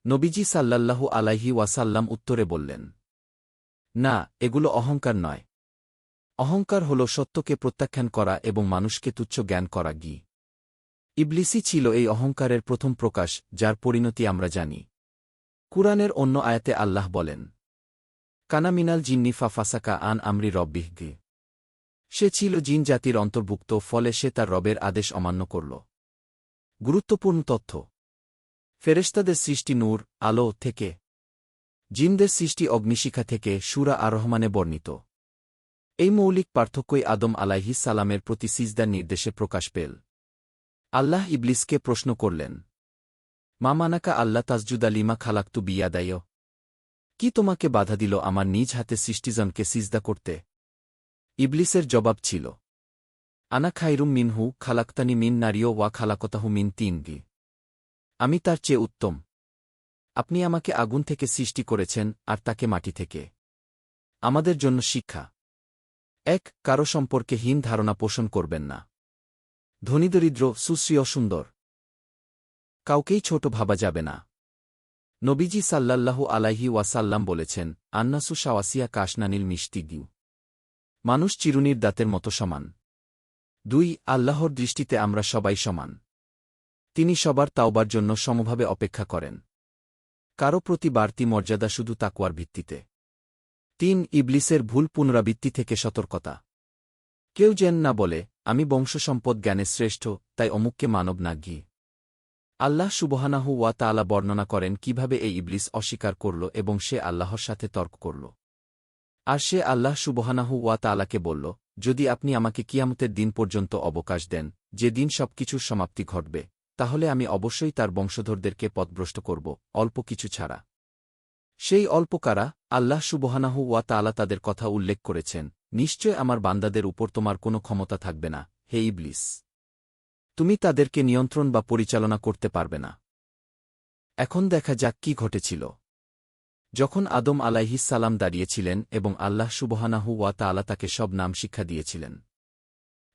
নবীজি সাল্লাল্লাহু আলাইহি ওয়াসাল্লাম উত্তরে বললেন, না, এগুলো অহংকার নয়। অহংকার হল সত্যকে প্রত্যাখ্যান করা এবং মানুষকে তুচ্ছ জ্ঞান করা। ইবলিসই ছিল এই অহংকারের প্রথম প্রকাশ, যার পরিণতি আমরা জানি। কুরআনের অন্য আয়াতে আল্লাহ বলেন, কানা মিনাল জিন্নি ফাসাকা আন আমরি রব্বিহি। সে ছিল জিন জাতির অন্তর্ভুক্ত, ফলে সে তার রবের আদেশ অমান্য করল। গুরুত্বপূর্ণ তথ্য: ফেরেশতাদের সৃষ্টি নূর, আলো থেকে, জিনদের সৃষ্টি অগ্নিশিখা থেকে। সূরা আর-রহমানে বর্ণিত এই মৌলিক পার্থক্যই আদম আলাইহিস সালামের প্রতি সিজদার নির্দেশে প্রকাশ পেল। আল্লাহ ইবলিসকে প্রশ্ন করলেন, মা মানাকা আল্লাহ তাসজুদা লিমা খালাকতু বিয়াদায়? কি তোমাকে বাধা দিল আমার নিজ হাতে সৃষ্টিজনকে সিজদা করতে? ইবলিসের জবাব ছিল, আনা খাইরুম মিনহু খালাক্তানি মিন নারিয় ওয়া খালাকতাহু মিন তিনগি। আমি তার চেয়ে উত্তম। আপনি আমাকে আগুন থেকে সৃষ্টি করেছেন আর তাকে মাটি থেকে। আমাদের জন্য শিক্ষা: ১. কারো সম্পর্কে হীন ধারণা পোষণ করবেন না। ধনীদরিদ্র, সুশ্রী অসুন্দর কাউকেই ছোট ভাবা যাবে না। নবীজি সাল্লাল্লাহু আলাইহি ওয়াসাল্লাম বলেছেন, আন্নাসু শাওয়াসিয়া কাশনানিল মিষ্টিগিউ। মানুষ চিরুনির দাঁতের মতো সমান। ২. আল্লাহর দৃষ্টিতে আমরা সবাই সমান। তিনি সবার তাওবার জন্য সমভাবে অপেক্ষা করেন। কারো প্রতি বাড়তি মর্যাদা শুধু তাকওয়ার ভিত্তিতে। ৩. ইবলিসের ভুল পুনরাবৃত্তি থেকে সতর্কতা: কেউ যেন না বলে, আমি বংশসম্পদ জ্ঞানে শ্রেষ্ঠ, তাই অমুককে মানব না ঘি। আল্লাহ সুবহানাহু ওয়া তাআলা বর্ণনা করেন কিভাবে এই ইবলিস অস্বীকার করল এবং সে আল্লাহর সাথে তর্ক করল। আর সে আল্লাহ সুবহানাহু ওয়া তাআলাকে বলল, যদি আপনি আমাকে কিয়ামতের দিন পর্যন্ত অবকাশ দেন, যে দিন সবকিছুর সমাপ্তি ঘটবে, তাহলে আমি অবশ্যই তার বংশধরদেরকে পথভ্রষ্ট করব, অল্প কিছু ছাড়া। সেই অল্প কারা? আল্লাহ সুবহানাহু ওয়া তাআলা তাদের কথা উল্লেখ করেছেন, নিশ্চয় আমার বান্দাদের উপর তোমার কোনো ক্ষমতা থাকবে না, হে ইবলিস। তুমি তাদেরকে নিয়ন্ত্রণ বা পরিচালনা করতে পারবে না। এখন দেখা যাক কি ঘটেছিল। যখন আদম আলাইহিস সালাম দাঁড়িয়েছিলেন এবং আল্লাহ সুবহানাহু ওয়া তাআলা তাকে সব নাম শিক্ষা দিয়েছিলেন।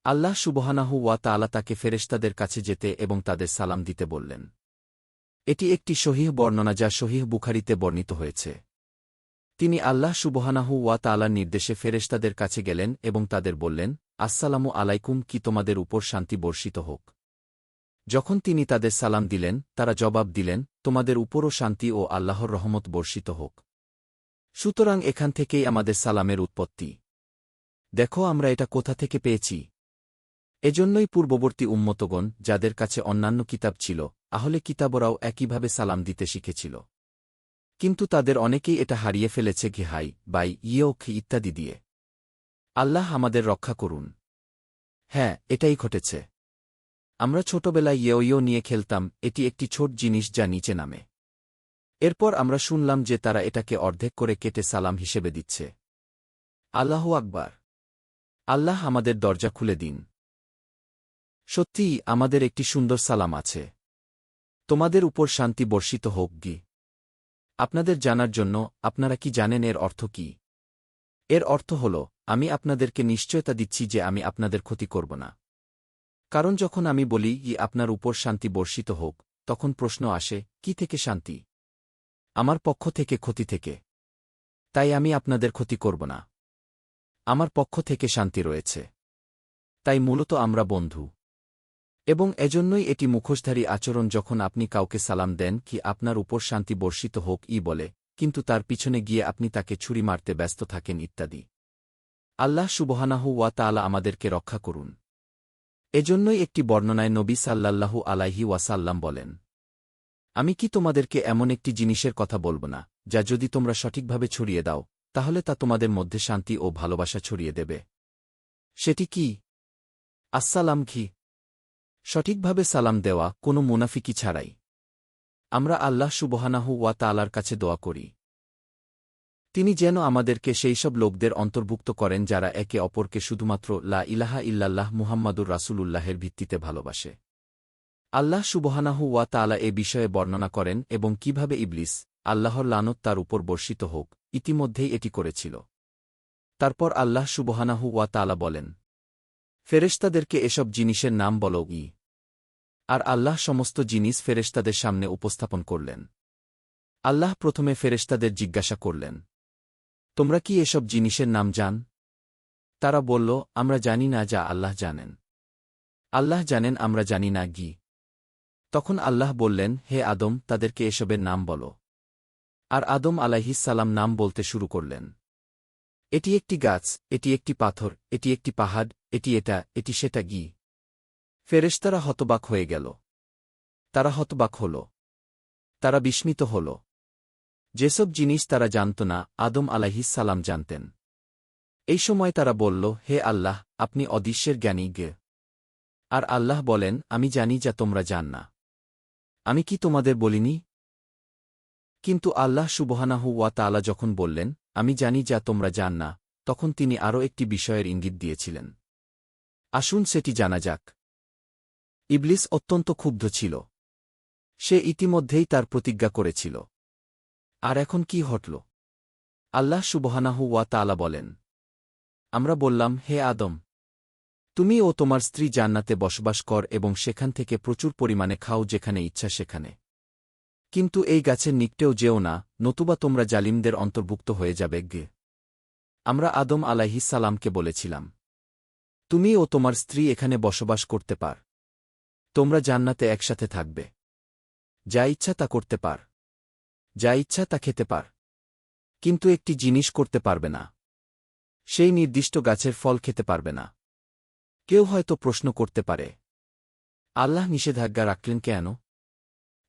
আল্লাহ সুবহানাহু ওয়া তাআলা তাকে ফেরেশতাদের কাছে যেতে এবং তাদের সালাম দিতে বললেন। এটি একটি সহিহ বর্ণনা যা সহিহ বুখারীতে বর্ণিত হয়েছে। তিনি আল্লাহ সুবহানাহু ওয়া তাআলার নির্দেশে ফেরেশতাদের কাছে গেলেন এবং তাদের বললেন, আসসালামু আলাইকুম, কি তোমাদের উপর শান্তি বর্ষিত হোক। যখন তিনি তাদের সালাম দিলেন, তারা জবাব দিলেন, তোমাদের উপরও শান্তি ও আল্লাহর রহমত বর্ষিত হোক। সুতরাং এখান থেকেই আমাদের সালামের উৎপত্তি। দেখো আমরা এটা কোথা থেকে পেয়েছি। এজন্যই পূর্ববর্তী উম্মতগণ, যাদের কাছে অন্যান্য কিতাব ছিল, আহলে কিতাবরাও একইভাবে সালাম দিতে শিখেছিল। কিন্তু তাদের অনেকেই এটা হারিয়ে ফেলেছে হাই, বাই, ইয়োক ইত্যাদি দিয়ে। আল্লাহ আমাদের রক্ষা করুন। হ্যাঁ, এটাই ঘটেছে। আমরা ছোটবেলায় ইয়ো নিয়ে খেলতাম, এটি একটি ছোট জিনিস যা নিচে নামে। এরপর আমরা শুনলাম যে তারা এটাকে অর্ধেক করে কেটে সালাম হিসেবে দিচ্ছে। আল্লাহু আকবার! আল্লাহ আমাদের দরজা খুলে দিন। সত্যিই আমাদের একটি সুন্দর সালাম আছে। তোমাদের উপর শান্তি বর্ষিত হোক গি। আপনাদের জানার জন্য, আপনারা কি জানেন এর অর্থ কি? এর অর্থ হল, আমি আপনাদেরকে নিশ্চয়তা দিচ্ছি যে আমি আপনাদের ক্ষতি করব না। কারণ যখন আমি বলি আপনার উপর শান্তি বর্ষিত হোক, তখন প্রশ্ন আসে, কি থেকে শান্তি? আমার পক্ষ থেকে ক্ষতি থেকে। তাই আমি আপনাদের ক্ষতি করব না। আমার পক্ষ থেকে শান্তি রয়েছে। তাই মূলত আমরা বন্ধু। এবং এজন্যই এটি মুখোশধারী আচরণ যখন আপনি কাউকে সালাম দেন কি আপনার উপর শান্তি বর্ষিত হোক বলে, কিন্তু তার পিছনে গিয়ে আপনি তাকে ছুরি মারতে ব্যস্ত থাকেন ইত্যাদি। আল্লাহ সুবহানাহু ওয়া তাআলা আমাদেরকে রক্ষা করুন। এজন্যই একটি বর্ণনায় নবী সাল্লাল্লাহু আলাইহি ওয়াসাল্লাম বলেন, আমি কি তোমাদেরকে এমন একটি জিনিসের কথা বলব না, যা যদি তোমরা সঠিকভাবে ছড়িয়ে দাও, তাহলে তা তোমাদের মধ্যে শান্তি ও ভালোবাসা ছড়িয়ে দেবে? সেটি কি? আসসালাম ঘি। সঠিকভাবে সালাম দেওয়া, কোনো মুনাফিকি ছাড়াই। আমরা আল্লাহ সুবহানাহু ওয়া তাআলার কাছে দোয়া করি, তিনি যেন আমাদেরকে সেই সব লোকদের অন্তর্ভুক্ত করেন যারা একে অপরকে শুধুমাত্র লা ইলাহা ইল্লাল্লাহ মুহাম্মাদুর রাসূলুল্লাহের ভিত্তিতে ভালোবাসে। আল্লাহ সুবহানাহু ওয়া তাআলা এ বিষয়ে বর্ণনা করেন এবং কিভাবে ইবলিস, আল্লাহর লানত তার উপর বর্ষিত হোক, ইতিমধ্যেই এটি করেছিল। তারপর আল্লাহ সুবহানাহু ওয়া তাআলা বলেন, ফেরেশতাদেরকে এসব জিনিসের নাম বলো। আর আল্লাহ সমস্ত জিনিস ফেরেশতাদের সামনে উপস্থাপন করলেন। আল্লাহ প্রথমে ফেরেশতাদের জিজ্ঞাসা করলেন, তোমরা কি এসব জিনিসের নাম জান? তারা বলল, আমরা জানি না যা আল্লাহ জানেন। আল্লাহ জানেন আমরা জানি না তখন আল্লাহ বললেন, হে আদম, তাদেরকে এসবের নাম বলো। আর আদম আলাইহিসসালাম নাম বলতে শুরু করলেন। এটি একটি গাছ, এটি একটি পাথর, এটি একটি পাহাড়, এটি এটা, এটি সেটা গি। ফেরেশতারা হতবাক হয়ে গেল। তারা হতবাক হল। তারা বিস্মিত হল। যেসব জিনিস তারা জানত না, আদম আলাইহিসসালাম জানতেন। এই সময় তারা বলল, হে আল্লাহ, আপনি অদৃশ্যের জ্ঞানী গে। আর আল্লাহ বলেন, আমি জানি যা তোমরা জান না। আমি কি তোমাদের বলিনি? কিন্তু আল্লাহ সুবহানাহু ওয়া তাআলা যখন বললেন, আমি জানি যা তোমরা জান না, তখন তিনি আরও একটি বিষয়ের ইঙ্গিত দিয়েছিলেন। আসুন সেটি জানা যাক। ইবলিস অত্যন্ত ক্ষুব্ধ ছিল। সে ইতিমধ্যেই তার প্রতিজ্ঞা করেছিল। আর এখন কি ঘটল? আল্লাহ সুবহানাহু ওয়া তাআলা বলেন, আমরা বললাম, হে আদম, তুমি ও তোমার স্ত্রী জান্নাতে বসবাস কর এবং সেখান থেকে প্রচুর পরিমাণে খাও যেখানে ইচ্ছা সেখানে। কিন্তু এই গাছের নিকটেও যেও না, নতুবা তোমরা জালিমদের অন্তর্ভুক্ত হয়ে যাবে গে। আমরা আদম আলাইহিসসালামকে বলেছিলাম, তুমি ও তোমার স্ত্রী এখানে বসবাস করতে পার। তোমরা জান্নাতে একসাথে থাকবে। যা ইচ্ছা তা করতে পার। যা ইচ্ছা তা খেতে পার। কিন্তু একটি জিনিস করতে পারবে না। সেই নির্দিষ্ট গাছের ফল খেতে পারবে না। কেউ হয়তো প্রশ্ন করতে পারে, আল্লাহ নিষেধাজ্ঞা রাখলেন কেন?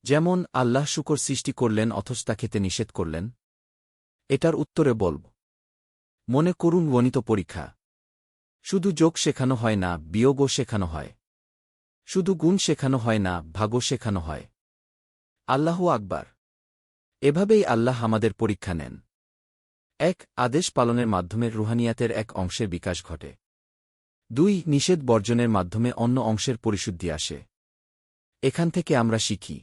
যেমন আল্লাহ শূকর সৃষ্টি করলেন অথচ তা খেতে নিষেধ করলেন। এটার উত্তরে বলব, মনে করুন গণিত পরীক্ষা। শুধু যোগ শেখানো হয় না, বিয়োগও শেখানো হয়। শুধু গুণ শেখানো হয় না, ভাগও শেখানো হয়। আল্লাহু আকবার। এভাবেই আল্লাহ আমাদের পরীক্ষা নেন। এক, আদেশ পালনের মাধ্যমে রুহানিয়াতের এক অংশের বিকাশ ঘটে। 2, নিষেধ বর্জনের মাধ্যমে অন্য অংশের পরিশুদ্ধি আসে। এখান থেকে আমরা শিখি,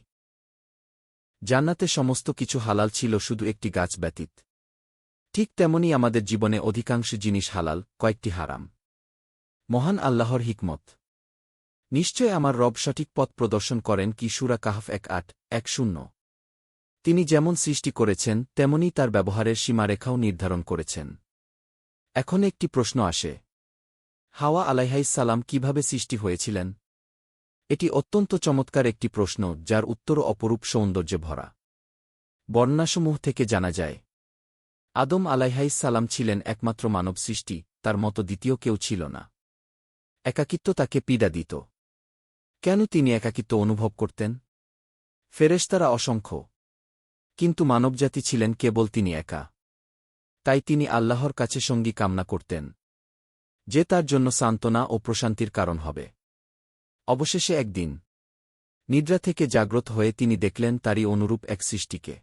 জান্নাতে সমস্ত কিছু হালাল ছিল শুধু একটি গাছ ব্যতীত। ঠিক তেমনি আমাদের জীবনে অধিকাংশ জিনিস হালাল, কয়েকটি হারাম। মহান আল্লাহর হিকমত। নিশ্চয় আমার রব সঠিক পথ প্রদর্শন করেন কি সূরা কাহফ 1:8-10। তিনি যেমন সৃষ্টি করেছেন তেমনি তার ব্যবহারের সীমারেখাও নির্ধারণ করেছেন। এখন একটি প্রশ্ন আসে, হাওয়া আলাইহাইসালাম কিভাবে সৃষ্টি হয়েছিলেন? এটি অত্যন্ত চমৎকার একটি প্রশ্ন যার উত্তরও অপরূপ সৌন্দর্যে ভরা। বর্ণনাসমূহ থেকে জানা যায়, আদম আলাইহাইসালাম ছিলেন একমাত্র মানব সৃষ্টি, তার মতো দ্বিতীয় কেউ ছিল না। একাকিত্ব তাকে পীড়া দিত। কেন তিনি একাকিত্ব অনুভব করতেন? ফেরেশতারা অসংখ্য, কিন্তু মানবজাতি ছিলেন কেবল তিনি একা। তাই তিনি আল্লাহর কাছে সঙ্গী কামনা করতেন, যে তার জন্য সান্ত্বনা ও প্রশান্তির কারণ হবে। অবশেষে একদিন নিদ্রা থেকে জাগ্রত হয়ে তিনি দেখলেন তারই অনুরূপ এক সৃষ্টিকে।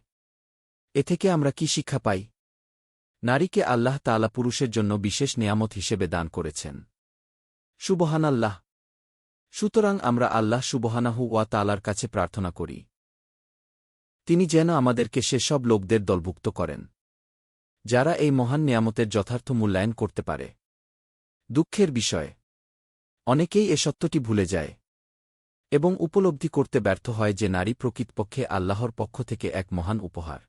এ থেকে আমরা কি শিক্ষা পাই? নারীকে আল্লাহ তাআলা পুরুষের জন্য বিশেষ নেয়ামত হিসেবে দান করেছেন। সুবহানাল্লাহ। সুতরাং আমরা আল্লাহ সুবহানাহু ওয়া তাআলার কাছে প্রার্থনা করি, তিনি যেন আমাদেরকে সেসব লোকদের দলভুক্ত করেন যারা এই মহান নেয়ামতের যথার্থ মূল্যায়ন করতে পারে। দুঃখের বিষয়, অনেকেই এ সত্যটি ভুলে যায় এবং উপলব্ধি করতে ব্যর্থ হয় যে নারী প্রকৃতপক্ষে আল্লাহর পক্ষ থেকে এক মহান উপহার।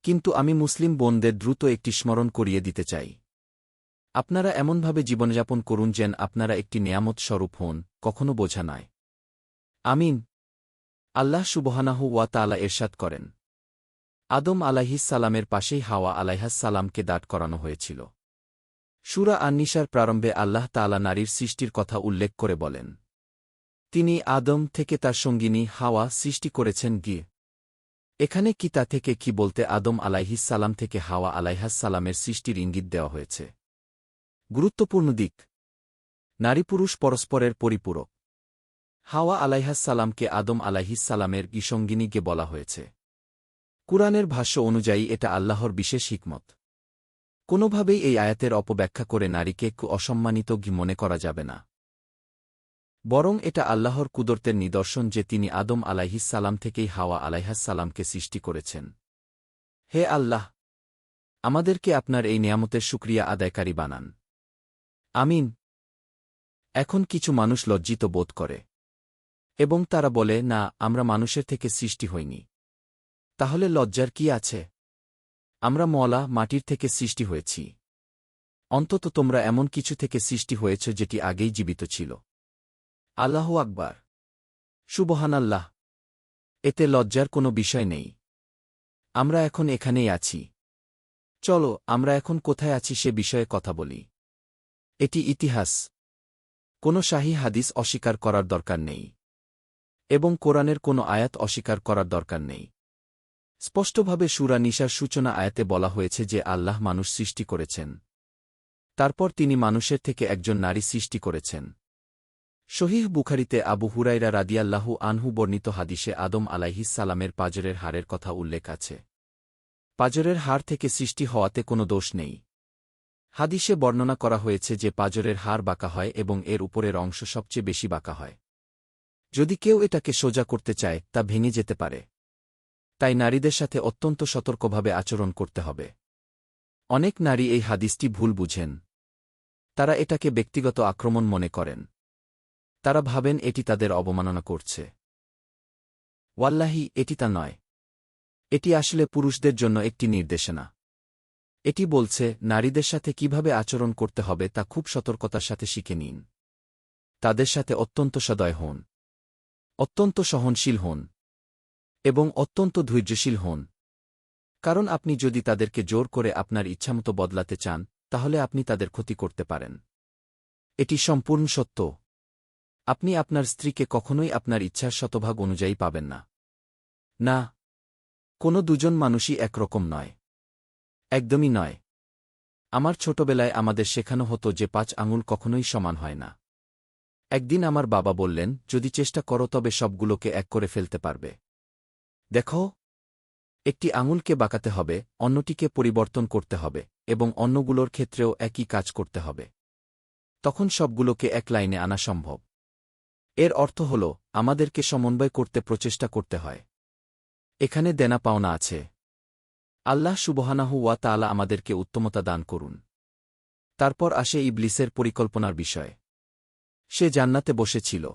কিন্তু আমি মুসলিম বোনদের দ্রুত একটি স্মরণ করিয়ে দিতে চাই, আপনারা এমনভাবে জীবনযাপন করুন যেন আপনারা একটি নেয়ামত স্বরূপ হন, কখনো বোঝা নয়। আমিন। আল্লাহ সুবহানাহু ওয়া তাআলা ইরশাদ করেন, আদম আলাইহিসসালামের পাশেই হাওয়া আলাইহাসসালামকে দাঁড় করানো হয়েছিল। সূরা আন-নিসার প্রারম্ভে আল্লাহ তাআলা নারীর সৃষ্টির কথা উল্লেখ করে বলেন, তিনি আদম থেকে তার সঙ্গিনী হাওয়া সৃষ্টি করেছেন গিয়ে। এখানে কি তা থেকে কি বলতে আদম আলাইহিসসালাম থেকে হাওয়া আলাইহাসসালামের সৃষ্টির ইঙ্গিত দেওয়া হয়েছে। গুরুত্বপূর্ণ দিক, নারী পুরুষ পরস্পরের পরিপূরক। হাওয়া আলাইহাসসালামকে আদম আলাইহিসসালামের সঙ্গিনীকে বলা হয়েছে। কুরআনের ভাষ্য অনুযায়ী এটা আল্লাহর বিশেষ হিকমত। কোনোভাবেই এই আয়াতের অপব্যাখ্যা করে নারীকে অসম্মানিত মনে করা যাবে না, বরং এটা আল্লাহর কুদরতের নিদর্শন যে তিনি আদম আলাইহিসসালাম থেকেই হাওয়া আলাইহাসসালামকে সৃষ্টি করেছেন। হে আল্লাহ, আমাদেরকে আপনার এই নেয়ামতের শুকরিয়া আদায়কারী বানান। আমিন। এখন কিছু মানুষ লজ্জিত বোধ করে এবং তারা বলে, না, আমরা মানুষের থেকে সৃষ্টি হইনি। তাহলে লজ্জার কি আছে? আমরা মলা মাটির থেকে সৃষ্টি হয়েছি। অন্তত তোমরা এমন কিছু থেকে সৃষ্টি হয়েছ যেটি আগেই জীবিত ছিল। আল্লাহু আকবার। সুবহানাল্লাহ। এতে লজ্জার কোনো বিষয় নেই। আমরা এখন এখানেই আছি। চলো আমরা এখন কোথায় আছি সে বিষয়ে কথা বলি। এটি ইতিহাস। কোনো শাহী হাদিস অস্বীকার করার দরকার নেই এবং কোরআনের কোনো আয়াত অস্বীকার করার দরকার নেই। স্পষ্টভাবে সূরা নিসার সূচনা আয়াতে বলা হয়েছে যে আল্লাহ মানুষ সৃষ্টি করেছেন। তারপর তিনি মানুষের থেকে একজন নারী সৃষ্টি করেছেন। সহিহ বুখারীতে আবু হুরায়রা রাদিয়াল্লাহু আনহু বর্ণিত হাদিসে আদম আলাইহিস সালামের পাজরের হাড়ের কথা উল্লেখ আছে। পাজরের হাড় থেকে সৃষ্টি হওয়াতে কোনো দোষ নেই। হাদিসে বর্ণনা করা হয়েছে যে পাজরের হাড় বাঁকা হয় এবং এর উপরের অংশ সবচেয়ে বেশি বাঁকা হয়। যদি কেউ এটাকে সোজা করতে চায় তা ভেঙে যেতে পারে। তাই নারীদের সাথে অত্যন্ত সতর্কভাবে আচরণ করতে হবে। অনেক নারী এই হাদিসটি ভুল বুঝেন। তারা এটাকে ব্যক্তিগত আক্রমণ মনে করেন। তারা ভাবেন এটি তাদের অবমাননা করছে। ওয়াল্লাহি এটি তা নয়। এটি আসলে পুরুষদের জন্য একটি নির্দেশনা। এটি বলছে নারীদের সাথে কিভাবে আচরণ করতে হবে তা খুব সতর্কতার সাথে শিখে নিন। তাদের সাথে অত্যন্ত সদয় হন, অত্যন্ত সহনশীল হন এবং অত্যন্ত ধৈর্যশীল হন। কারণ আপনি যদি তাদেরকে জোর করে আপনার ইচ্ছামতো বদলাতে চান তাহলে আপনি তাদের ক্ষতি করতে পারেন। এটি সম্পূর্ণ সত্য। আপনি আপনার স্ত্রীকে কখনোই আপনার ইচ্ছার শতভাগ অনুযায়ী পাবেন না। না, কোনো দুজন মানুষই একরকম নয়। একদমই নয়। আমার ছোটবেলায় আমাদের শেখানো হতো যে 5 আঙুল কখনোই সমান হয় না। একদিন আমার বাবা বললেন, যদি চেষ্টা করো তবে সবগুলোকে এক করে ফেলতে পারবে। দেখো, একটি আঙুলকে বাঁকাতে হবে, অন্যটিকে পরিবর্তন করতে হবে এবং অন্যগুলোর ক্ষেত্রেও একই কাজ করতে হবে। তখন সবগুলোকে এক লাইনে আনা সম্ভব। এর অর্থ হল আমাদেরকে সমন্বয় করতে প্রচেষ্টা করতে হয়। এখানে দেনা পাওনা আছে। আল্লাহ সুবহানাহু ওয়া তাআলা আমাদেরকে উত্তমতা দান করুন। তারপর আসে ইবলিসের পরিকল্পনার বিষয়। সে জান্নাতে বসেছিল।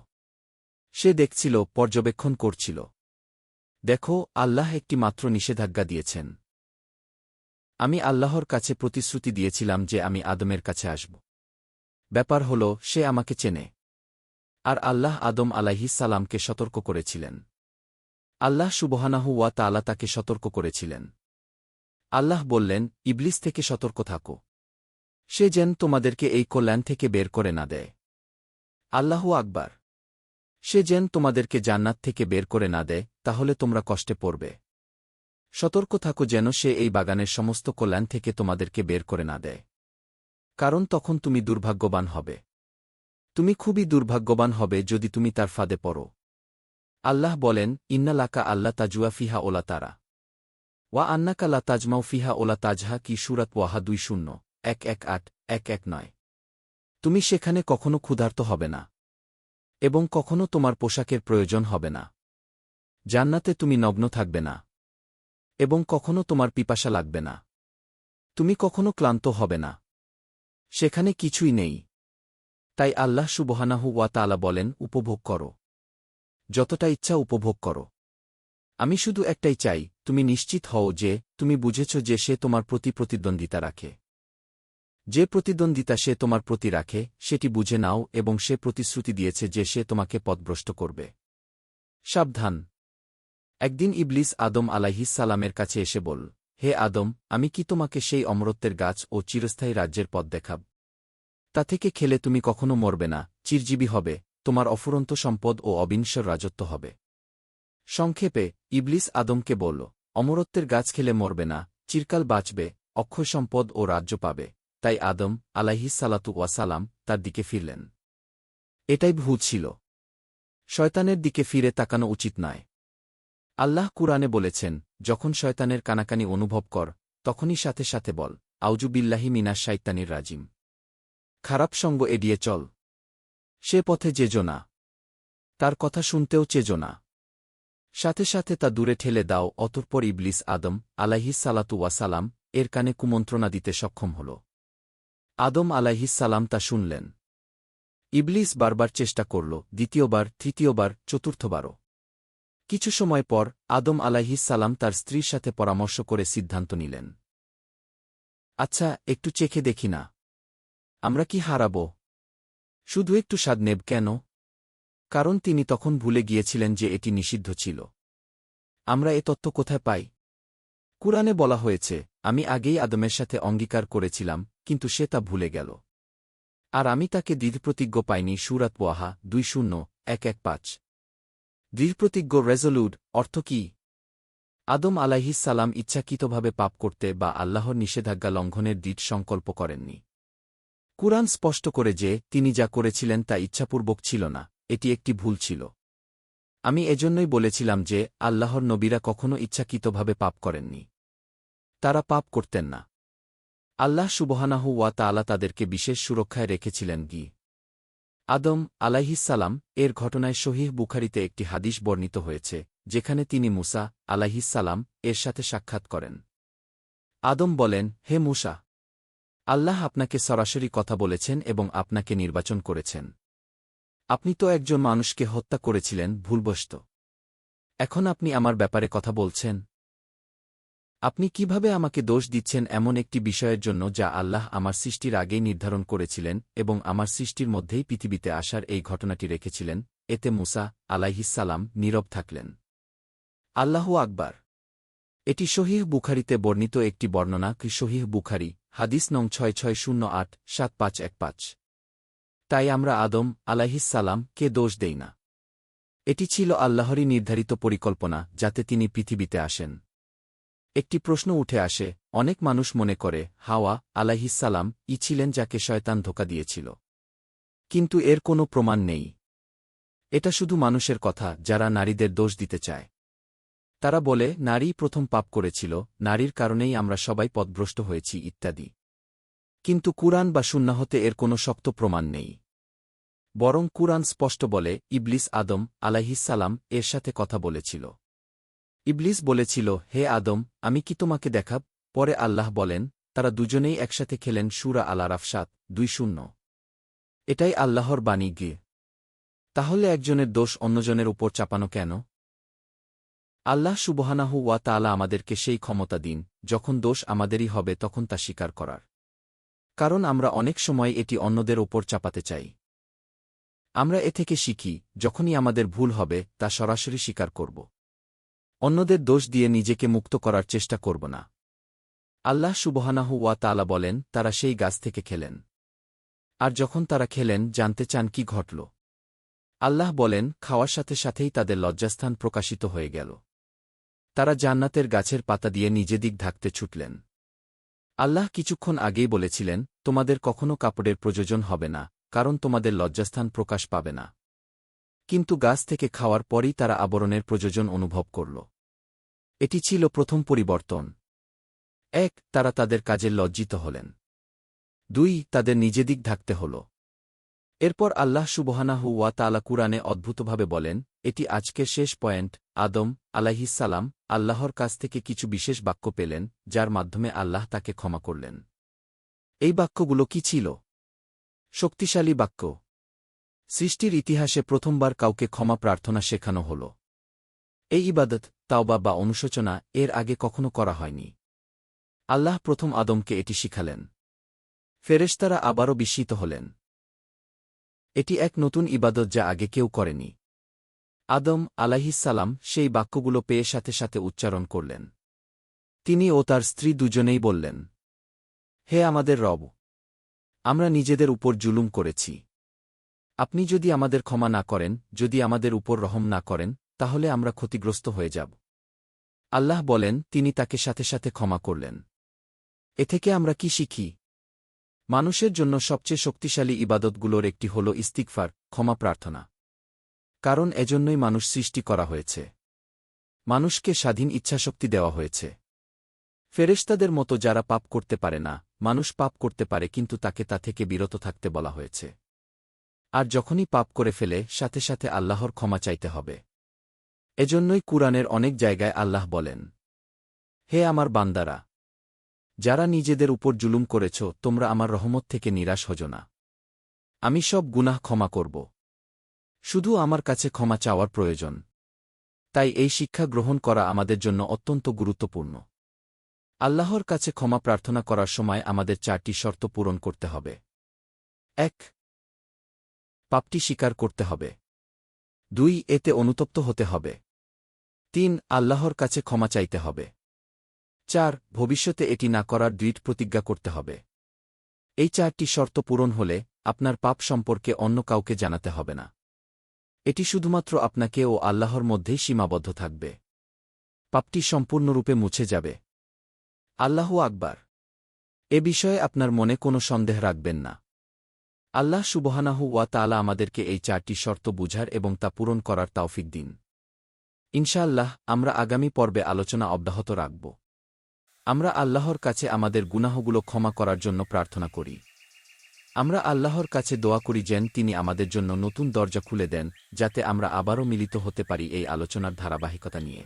সে দেখছিল, পর্যবেক্ষণ করছিল। দেখো, আল্লাহ একটি মাত্র নিষেধাজ্ঞা দিয়েছেন। আমি আল্লাহর কাছে প্রতিশ্রুতি দিয়েছিলাম যে আমি আদমের কাছে আসব। ব্যাপার হল সে আমাকে চেনে। আর আল্লাহ আদম আলাইহিস সালামকে সতর্ক করেছিলেন। আল্লাহ সুবহানাহু ওয়া তাআলা তাকে সতর্ক করেছিলেন। আল্লাহ বললেন, ইবলিস থেকে সতর্ক থাকো। সে যেন তোমাদেরকে এই কল্যাণ থেকে বের করে না দেয়। আল্লাহু আকবার। সে যেন তোমাদেরকে জান্নাত থেকে বের করে না দেয়, তাহলে তোমরা কষ্টে পড়বে। সতর্ক থাকো যেন সে এই বাগানের সমস্ত কল্যাণ থেকে তোমাদেরকে বের করে না দেয়। কারণ তখন তুমি দুর্ভাগ্যবান হবে। তুমি খুবই দুর্ভাগ্যবান হবে যদি তুমি তার ফাঁদে পড়ো। আল্লাহ বলেন, ইন্না লাকা আল্লা তাজুয়া ফিহা ওলা তারা ওয়া আন্নাকা লা তাজমাউ ফিহা ওলা তাজহা কি সূরাত ওয়াহা 20-118-119। তুমি সেখানে কখনো ক্ষুধার্ত হবে না এবং কখনো তোমার পোশাকের প্রয়োজন হবে না। জান্নাতে তুমি নগ্ন থাকবে না এবং কখনো তোমার পিপাসা লাগবে না। তুমি কখনো ক্লান্ত হবে না। সেখানে কিছুই নেই। তাই আল্লাহ সুবহানাহু ওয়া তাআলা বলেন, উপভোগ করো, যতটা ইচ্ছা উপভোগ করো। আমি শুধু একটাই চাই, তুমি নিশ্চিত হও যে তুমি বুঝেছ যে সে তোমার প্রতি প্রতিদ্বন্দ্বিতা রাখে। যে প্রতিদ্বন্দ্বিতা সে তোমার প্রতি রাখে সেটি বুঝে নাও এবং সে প্রতিশ্রুতি দিয়েছে যে সে তোমাকে পথভ্রষ্ট করবে। সাবধান। একদিন ইবলিস আদম আলাইহিস সালামের কাছে এসে বল, হে আদম, আমি কি তোমাকে সেই অমরত্বের গাছ ও চিরস্থায়ী রাজ্যের পথ দেখাব? তা থেকে খেলে তুমি কখনো মরবে না, চিরজীবী হবে, তোমার অফুরন্ত সম্পদ ও অবিনশ্বর রাজত্ব হবে। সংক্ষেপে ইবলিস আদমকে বলল, অমরত্বের গাছ খেলে মরবে না, চিরকাল বাঁচবে, অক্ষয় সম্পদ ও রাজ্য পাবে। তাই আদম আলাইহিস সালাতু ওয়াসালাম তার দিকে ফিরলেন। এটাই ভুল ছিল। শয়তানের দিকে ফিরে তাকানো উচিত নয়। আল্লাহ কুরআনে বলেছেন, যখন শয়তানের কানাকানি অনুভব কর, তখনই সাথে সাথে বল, আউযু বিল্লাহি মিনাশ শাইতানির রাজিম। খারাপ সঙ্গ এড়িয়ে চল। সে পথে যেজো না। তার কথা শুনতেও চেজো না। সাথে সাথে তা দূরে ঠেলে দাও। অতঃপর ইবলিস আদম আলাইহিস সালাতু ওয়াসালাম এর কানে কুমন্ত্রণা দিতে সক্ষম হল। আদম আলাইহিস সালাম তা শুনলেন। ইবলিস বারবার চেষ্টা করল, দ্বিতীয়বার, তৃতীয়বার, চতুর্থবারও। কিছু সময় পর আদম আলাইহিস সালাম তার স্ত্রীর সাথে পরামর্শ করে সিদ্ধান্ত নিলেন, আচ্ছা, একটু চেখে দেখি না। আমরা কি হারাব? শুধু একটু স্বাদ নেব কেন? কারণ তিনি তখন ভুলে গিয়েছিলেন যে এটি নিষিদ্ধ ছিল। আমরা এ তত্ত্ব কোথায় পাই? কুরআনে বলা হয়েছে, আমি আগেই আদমের সাথে অঙ্গীকার করেছিলাম, কিন্তু সে তা ভুলে গেল। আর আমি তাকে দৃঢ়প্রতিজ্ঞ পাইনি। সূরা ওয়াহা 20:115। দৃঢ়প্রতিজ্ঞ রেজোলুট অর্থ কি? আদম আলাইহিসসালাম ইচ্ছাকৃতভাবে পাপ করতে বা আল্লাহর নিষেধাজ্ঞা লঙ্ঘনের দৃঢ় সংকল্প করেননি। কুরআন স্পষ্ট করে যে, তিনি যা করেছিলেন তা ইচ্ছাপূর্বক ছিল না, এটি একটি ভুল ছিল। আমি এজন্যই বলেছিলাম যে, আল্লাহর নবীরা কখনও ইচ্ছাকৃতভাবে পাপ করেননি। তারা পাপ করতেন না। আল্লাহ সুবহানাহু ওয়া তাআলা তাদেরকে বিশেষ সুরক্ষায় রেখেছিলেন। আদম আলাইহিসসালাম এর ঘটনায় সহিহ বুখারীতে একটি হাদিস বর্ণিত হয়েছে, যেখানে তিনি মুসা আলাইহিসসালাম এর সাথে সাক্ষাৎ করেন। আদম বলেন, হে মুসা, আল্লাহ আপনাকে সরাসরি কথা বলেছেন এবং আপনাকে নির্বাচন করেছেন। আপনি তো একজন মানুষকে হত্যা করেছিলেন ভুলবশত। এখন আপনি আমার ব্যাপারে কথা বলছেন? আপনি কিভাবে আমাকে দোষ দিচ্ছেন এমন একটি বিষয়ের জন্য যা আল্লাহ আমার সৃষ্টির আগেই নির্ধারণ করেছিলেন এবং আমার সৃষ্টির মধ্যেই পৃথিবীতে আসার এই ঘটনাটি রেখেছিলেন? এতে মুসা আলাইহিসসালাম নীরব থাকলেন। আল্লাহু আকবার। এটি সহিহ বুখারীতে বর্ণিত একটি বর্ণনা। সহিহ বুখারী হাদিস নং 6608-7515। তাই আমরা আদম আলাইহিসসালাম কে দোষ দেই না। এটি ছিল আল্লাহরই নির্ধারিত পরিকল্পনা যাতে তিনি পৃথিবীতে আসেন। একটি প্রশ্ন উঠে আসে, অনেক মানুষ মনে করে হাওয়া আলাইহিসসালাম ছিলেন যাকে শয়তান ধোঁকা দিয়েছিল। কিন্তু এর কোনো প্রমাণ নেই। এটা শুধু মানুষের কথা যারা নারীদের দোষ দিতে চায়। তারা বলে নারীই প্রথম পাপ করেছিল, নারীর কারণেই আমরা সবাই পথভ্রষ্ট হয়েছি ইত্যাদি। কিন্তু কুরআন বা সুন্নাহতে এর কোনো শক্ত প্রমাণ নেই। বরং কুরআন স্পষ্ট বলে, ইবলিস আদম আলাইহিসসালাম এর সাথে কথা বলেছিল। ইবলিস বলেছিল, হে আদম, আমি কি তোমাকে দেখাব? পরে আল্লাহ বলেন, তারা দুজনেই একসাথে খেলেন। সূরা আল-আরাফ 7:20। এটাই আল্লাহর বাণী। তাহলে একজনের দোষ অন্যজনের উপর চাপানো কেন? আল্লাহ সুবহানাহু ওয়া তাআলা আমাদেরকে সেই ক্ষমতা দিন, যখন দোষ আমাদেরই হবে তখন তা স্বীকার করার। কারণ আমরা অনেক সময় এটি অন্যদের ওপর চাপাতে চাই। আমরা এ থেকে শিখি, যখনই আমাদের ভুল হবে তা সরাসরি স্বীকার করব। অন্যদের দোষ দিয়ে নিজেকে মুক্ত করার চেষ্টা করব না। আল্লাহ সুবহানাহু ওয়া তাআলা বলেন, তারা সেই গাছ থেকে খেলেন। আর যখন তারা খেলেন, জানতে চান কি ঘটল? আল্লাহ বলেন, খাওয়ার সাথে সাথেই তাদের লজ্জাস্থান প্রকাশিত হয়ে গেল। তারা জান্নাতের গাছের পাতা দিয়ে নিজেদিক ঢাকতে ছুটলেন। আল্লাহ কিছুক্ষণ আগেই বলেছিলেন, তোমাদের কখনো কাপড়ের প্রয়োজন হবে না, কারণ তোমাদের লজ্জাস্থান প্রকাশ পাবে না। কিন্তু গাছ থেকে খাওয়ার পরই তারা আবরণের প্রয়োজন অনুভব করল। এটি ছিল প্রথম পরিবর্তন। 1. তারা তাদের কাজে লজ্জিত হলেন। 2. তাদের নিজেদিক ঢাকতে হল। এরপর আল্লাহ সুবহানাহু ওয়া তাআলা কুরআনে অদ্ভুতভাবে বলেন, এটি আজকের শেষ পয়েন্ট। আদম আলাইহিসসালাম আল্লাহর কাছ থেকে কিছু বিশেষ বাক্য পেলেন, যার মাধ্যমে আল্লাহ তাকে ক্ষমা করলেন। এই বাক্যগুলো কি ছিল? শক্তিশালী বাক্য। সৃষ্টির ইতিহাসে প্রথমবার কাউকে ক্ষমা প্রার্থনা শেখানো হল। এই ইবাদত, তাওবা বা অনুশোচনা এর আগে কখনো করা হয়নি। আল্লাহ প্রথম আদমকে এটি শিখালেন। ফেরেশতারা আবারও বিস্মিত হলেন। এটি এক নতুন ইবাদত যা আগে কেউ করেনি। আদম আলাইহিসসালাম সেই বাক্যগুলো পেয়ে সাথে সাথে উচ্চারণ করলেন। তিনি ও তার স্ত্রী দুজনেই বললেন, হে আমাদের রব, আমরা নিজেদের উপর জুলুম করেছি। আপনি যদি আমাদের ক্ষমা না করেন, যদি আমাদের উপর রহম না করেন, তাহলে আমরা ক্ষতিগ্রস্ত হয়ে যাব। আল্লাহ বলেন, তিনি তাকে সাথে সাথে ক্ষমা করলেন। এ থেকে আমরা কি শিখি? মানুষের জন্য সবচেয়ে শক্তিশালী ইবাদতগুলোর একটি হল ইস্তিগফার, ক্ষমা প্রার্থনা। কারণ এজন্যই মানুষ সৃষ্টি করা হয়েছে। মানুষকে স্বাধীন ইচ্ছাশক্তি দেওয়া হয়েছে। ফেরেশতাদের মতো যারা পাপ করতে পারে না, মানুষ পাপ করতে পারে কিন্তু তাকে তা থেকে বিরত থাকতে বলা হয়েছে। আর যখনই পাপ করে ফেলে, সাথে সাথে আল্লাহর ক্ষমা চাইতে হবে। এজন্যই কুরআনের অনেক জায়গায় আল্লাহ বলেন, হে আমার বান্দারা, যারা নিজেদের উপর জুলুম করেছ, তোমরা আমার রহমত থেকে নিরাশ হজো না। আমি সব গুনাহ ক্ষমা করব। শুধু আমার কাছে ক্ষমা চাওয়ার প্রয়োজন। তাই এই শিক্ষা গ্রহণ করা আমাদের জন্য অত্যন্ত গুরুত্বপূর্ণ। আল্লাহর কাছে ক্ষমা প্রার্থনা করার সময় আমাদের 4টি শর্ত পূরণ করতে হবে। 1. পাপটি স্বীকার করতে হবে। 2. এতে অনুতপ্ত হতে হবে। 3. আল্লাহর কাছে ক্ষমা চাইতে হবে। 4. ভবিষ্যতে এটি না করার দৃঢ় প্রতিজ্ঞা করতে হবে। এই 4টি শর্ত পূরণ হলে আপনার পাপ সম্পর্কে অন্য কাউকে জানাতে হবে না। এটি শুধুমাত্র আপনাকে ও আল্লাহর মধ্যেই সীমাবদ্ধ থাকবে। পাপটি সম্পূর্ণরূপে মুছে যাবে। আল্লাহু আকবার। এ বিষয়ে আপনার মনে কোনো সন্দেহ রাখবেন না। আল্লাহ সুবহানাহু ওয়া তাআলা আমাদেরকে এই 4টি শর্ত বুঝার এবং তা পূরণ করার তৌফিক দিন। ইনশাআল্লাহ আমরা আগামী পর্বে আলোচনা অব্যাহত রাখব। আমরা আল্লাহর কাছে আমাদের গুনাহগুলো ক্ষমা করার জন্য প্রার্থনা করি। আমরা আল্লাহর কাছে দোয়া করি যেন তিনি আমাদের জন্য নতুন দরজা খুলে দেন, যাতে আমরা আবারও মিলিত হতে পারি এই আলোচনার ধারাবাহিকতা নিয়ে।